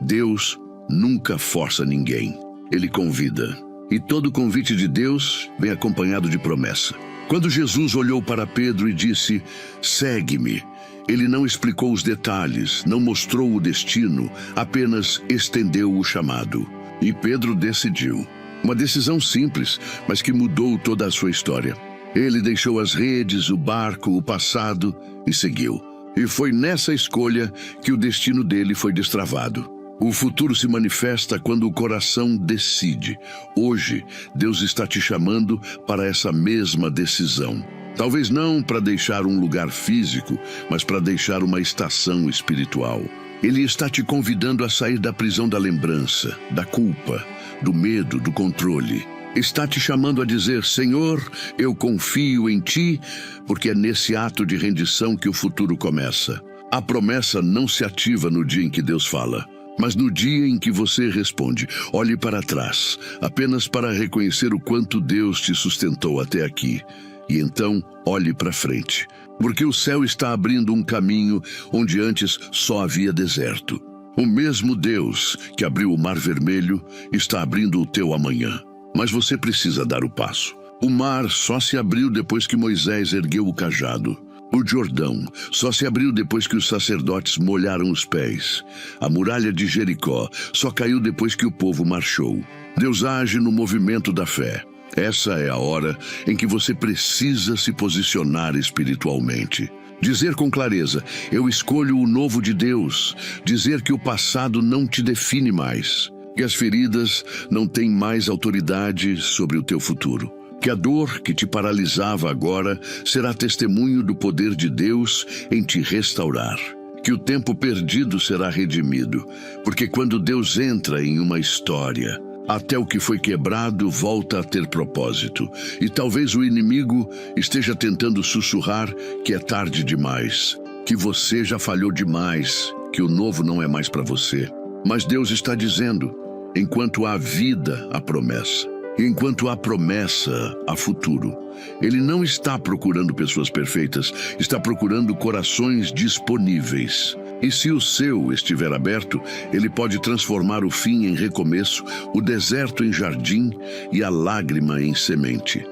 Deus nunca força ninguém, Ele convida. E todo convite de Deus vem acompanhado de promessa. Quando Jesus olhou para Pedro e disse: segue-me, Ele não explicou os detalhes, não mostrou o destino, apenas estendeu o chamado. E Pedro decidiu. Uma decisão simples, mas que mudou toda a sua história. Ele deixou as redes, o barco, o passado e seguiu. E foi nessa escolha que o destino dele foi destravado. O futuro se manifesta quando o coração decide. Hoje, Deus está te chamando para essa mesma decisão. Talvez não para deixar um lugar físico, mas para deixar uma estação espiritual. Ele está te convidando a sair da prisão da lembrança, da culpa, do medo, do controle. Está te chamando a dizer: Senhor, eu confio em Ti, porque é nesse ato de rendição que o futuro começa. A promessa não se ativa no dia em que Deus fala, mas no dia em que você responde. Olhe para trás, apenas para reconhecer o quanto Deus te sustentou até aqui. E então, olhe para frente, porque o céu está abrindo um caminho onde antes só havia deserto. O mesmo Deus que abriu o Mar Vermelho está abrindo o teu amanhã. Mas você precisa dar o passo. O mar só se abriu depois que Moisés ergueu o cajado. O Jordão só se abriu depois que os sacerdotes molharam os pés. A muralha de Jericó só caiu depois que o povo marchou. Deus age no movimento da fé. Essa é a hora em que você precisa se posicionar espiritualmente. Dizer com clareza: eu escolho o novo de Deus. Dizer que o passado não te define mais. Que as feridas não têm mais autoridade sobre o teu futuro. Que a dor que te paralisava agora será testemunho do poder de Deus em te restaurar. Que o tempo perdido será redimido, porque quando Deus entra em uma história, até o que foi quebrado volta a ter propósito. E talvez o inimigo esteja tentando sussurrar que é tarde demais, que você já falhou demais, que o novo não é mais para você. Mas Deus está dizendo: enquanto há vida, há promessa. Enquanto há promessa, há futuro. Ele não está procurando pessoas perfeitas, está procurando corações disponíveis. E se o seu estiver aberto, ele pode transformar o fim em recomeço, o deserto em jardim e a lágrima em semente.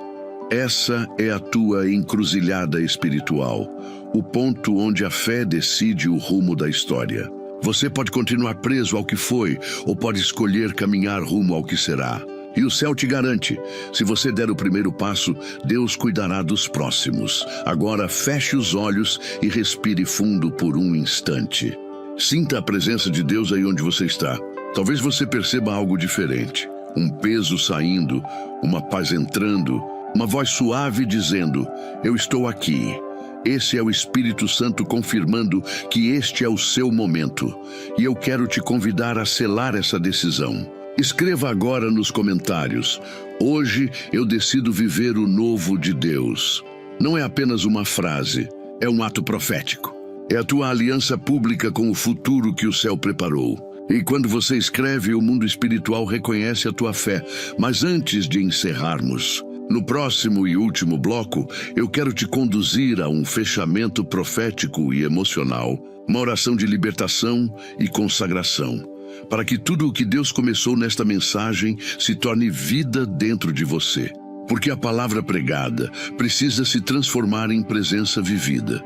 Essa é a tua encruzilhada espiritual, o ponto onde a fé decide o rumo da história. Você pode continuar preso ao que foi, ou pode escolher caminhar rumo ao que será. E o céu te garante: se você der o primeiro passo, Deus cuidará dos próximos. Agora feche os olhos e respire fundo por um instante. Sinta a presença de Deus aí onde você está. Talvez você perceba algo diferente. Um peso saindo, uma paz entrando, uma voz suave dizendo: eu estou aqui. Esse é o Espírito Santo confirmando que este é o seu momento. E eu quero te convidar a selar essa decisão. Escreva agora nos comentários: hoje eu decido viver o novo de Deus. Não é apenas uma frase, é um ato profético. É a tua aliança pública com o futuro que o céu preparou. E quando você escreve, o mundo espiritual reconhece a tua fé. Mas antes de encerrarmos, no próximo e último bloco, eu quero te conduzir a um fechamento profético e emocional, uma oração de libertação e consagração, para que tudo o que Deus começou nesta mensagem se torne vida dentro de você. Porque a palavra pregada precisa se transformar em presença vivida.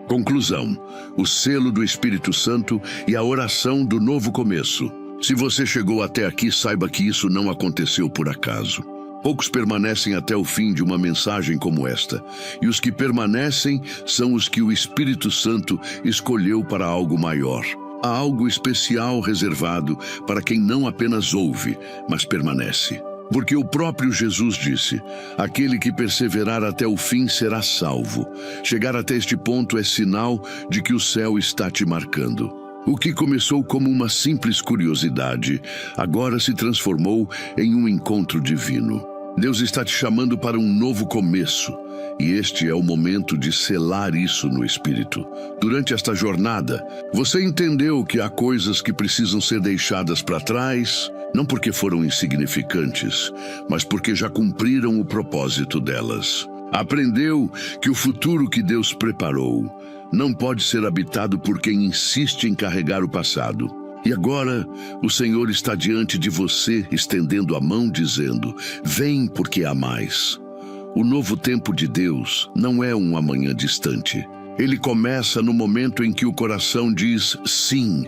Conclusão: o selo do Espírito Santo e a oração do novo começo. Se você chegou até aqui, saiba que isso não aconteceu por acaso. Poucos permanecem até o fim de uma mensagem como esta, e os que permanecem são os que o Espírito Santo escolheu para algo maior. Há algo especial reservado para quem não apenas ouve, mas permanece. Porque o próprio Jesus disse: aquele que perseverar até o fim será salvo. Chegar até este ponto é sinal de que o céu está te marcando. O que começou como uma simples curiosidade, agora se transformou em um encontro divino. Deus está te chamando para um novo começo, e este é o momento de selar isso no Espírito. Durante esta jornada, você entendeu que há coisas que precisam ser deixadas para trás, não porque foram insignificantes, mas porque já cumpriram o propósito delas. Aprendeu que o futuro que Deus preparou não pode ser habitado por quem insiste em carregar o passado. E agora, o Senhor está diante de você, estendendo a mão, dizendo: vem, porque há mais. O novo tempo de Deus não é um amanhã distante. Ele começa no momento em que o coração diz sim.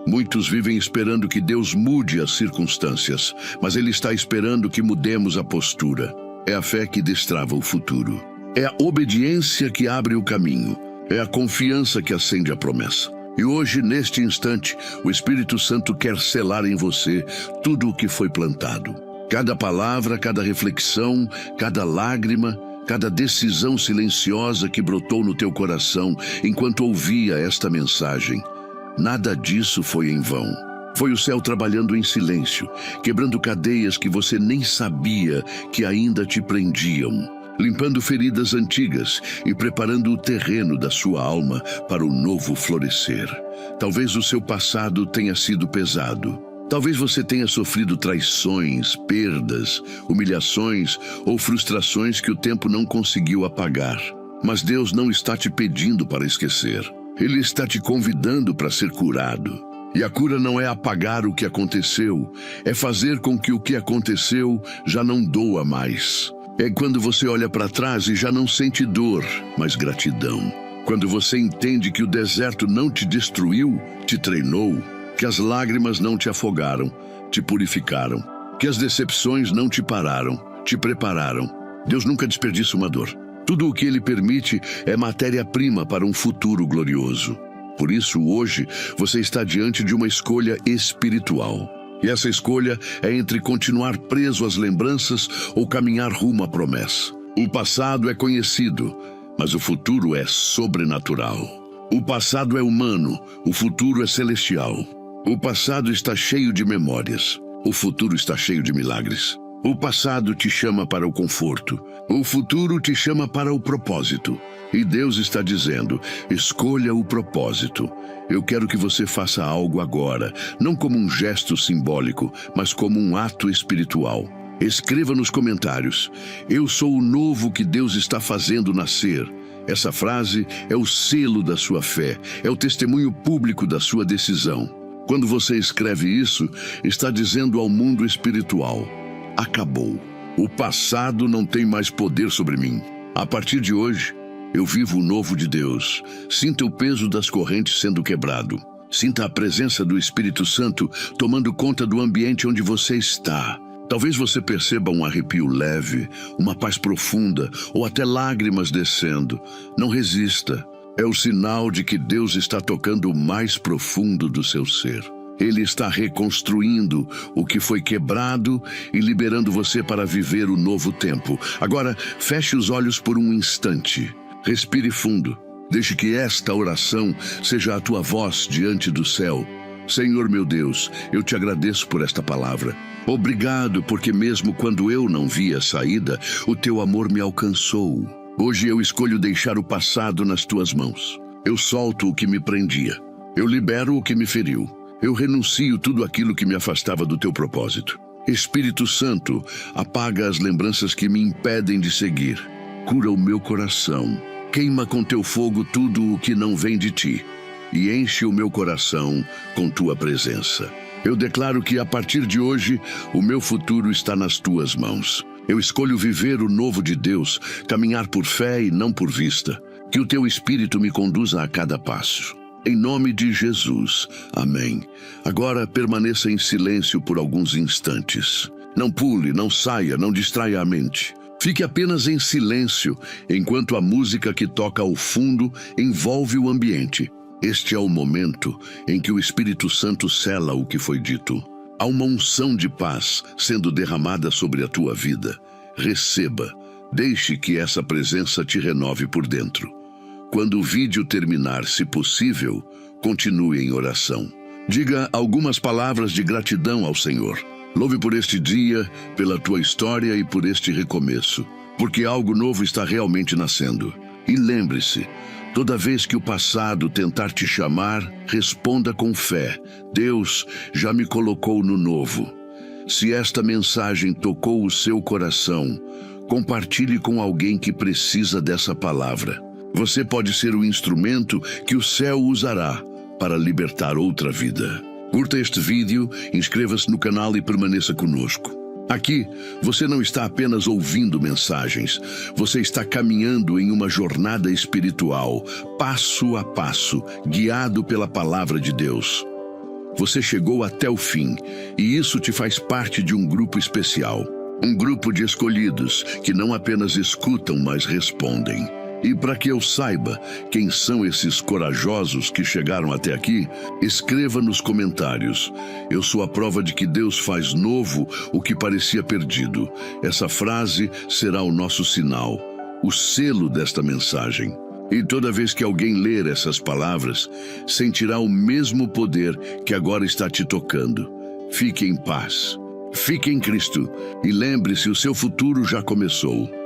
Muitos vivem esperando que Deus mude as circunstâncias, mas Ele está esperando que mudemos a postura. É a fé que destrava o futuro. É a obediência que abre o caminho. É a confiança que acende a promessa. E hoje, neste instante, o Espírito Santo quer selar em você tudo o que foi plantado. Cada palavra, cada reflexão, cada lágrima, cada decisão silenciosa que brotou no teu coração enquanto ouvia esta mensagem. Nada disso foi em vão. Foi o céu trabalhando em silêncio, quebrando cadeias que você nem sabia que ainda te prendiam, limpando feridas antigas e preparando o terreno da sua alma para o novo florescer. Talvez o seu passado tenha sido pesado. Talvez você tenha sofrido traições, perdas, humilhações ou frustrações que o tempo não conseguiu apagar. Mas Deus não está te pedindo para esquecer. Ele está te convidando para ser curado. E a cura não é apagar o que aconteceu, é fazer com que o que aconteceu já não doa mais. É quando você olha para trás e já não sente dor, mas gratidão. Quando você entende que o deserto não te destruiu, te treinou, que as lágrimas não te afogaram, te purificaram, que as decepções não te pararam, te prepararam. Deus nunca desperdiça uma dor. Tudo o que Ele permite é matéria-prima para um futuro glorioso. Por isso, hoje, você está diante de uma escolha espiritual. E essa escolha é entre continuar preso às lembranças ou caminhar rumo à promessa. O passado é conhecido, mas o futuro é sobrenatural. O passado é humano, o futuro é celestial. O passado está cheio de memórias, o futuro está cheio de milagres. O passado te chama para o conforto, o futuro te chama para o propósito. E Deus está dizendo, escolha o propósito. Eu quero que você faça algo agora, não como um gesto simbólico, mas como um ato espiritual. Escreva nos comentários, eu sou o novo que Deus está fazendo nascer. Essa frase é o selo da sua fé, é o testemunho público da sua decisão. Quando você escreve isso, está dizendo ao mundo espiritual, acabou. O passado não tem mais poder sobre mim. A partir de hoje, eu vivo o novo de Deus. Sinta o peso das correntes sendo quebrado. Sinta a presença do Espírito Santo tomando conta do ambiente onde você está. Talvez você perceba um arrepio leve, uma paz profunda ou até lágrimas descendo. Não resista. É o sinal de que Deus está tocando o mais profundo do seu ser. Ele está reconstruindo o que foi quebrado e liberando você para viver o novo tempo. Agora, feche os olhos por um instante. Respire fundo. Deixe que esta oração seja a tua voz diante do céu. Senhor meu Deus, eu te agradeço por esta palavra. Obrigado, porque mesmo quando eu não via saída, o teu amor me alcançou. Hoje eu escolho deixar o passado nas tuas mãos. Eu solto o que me prendia. Eu libero o que me feriu. Eu renuncio tudo aquilo que me afastava do teu propósito. Espírito Santo, apaga as lembranças que me impedem de seguir. Cura o meu coração. Queima com teu fogo tudo o que não vem de ti. E enche o meu coração com tua presença. Eu declaro que a partir de hoje, o meu futuro está nas tuas mãos. Eu escolho viver o novo de Deus, caminhar por fé e não por vista. Que o teu Espírito me conduza a cada passo. Em nome de Jesus. Amém. Agora permaneça em silêncio por alguns instantes. Não pule, não saia, não distraia a mente. Fique apenas em silêncio, enquanto a música que toca ao fundo envolve o ambiente. Este é o momento em que o Espírito Santo sela o que foi dito. Há uma unção de paz sendo derramada sobre a tua vida. Receba. Deixe que essa presença te renove por dentro. Quando o vídeo terminar, se possível, continue em oração. Diga algumas palavras de gratidão ao Senhor. Louve por este dia, pela tua história e por este recomeço, porque algo novo está realmente nascendo. E lembre-se, toda vez que o passado tentar te chamar, responda com fé. Deus já me colocou no novo. Se esta mensagem tocou o seu coração, compartilhe com alguém que precisa dessa palavra. Você pode ser o instrumento que o céu usará para libertar outra vida. Curta este vídeo, inscreva-se no canal e permaneça conosco. Aqui, você não está apenas ouvindo mensagens, você está caminhando em uma jornada espiritual, passo a passo, guiado pela palavra de Deus. Você chegou até o fim, e isso te faz parte de um grupo especial. Um grupo de escolhidos que não apenas escutam, mas respondem. E para que eu saiba quem são esses corajosos que chegaram até aqui, escreva nos comentários: eu sou a prova de que Deus faz novo o que parecia perdido. Essa frase será o nosso sinal, o selo desta mensagem. E toda vez que alguém ler essas palavras, sentirá o mesmo poder que agora está te tocando. Fique em paz. Fique em Cristo e lembre-se, o seu futuro já começou.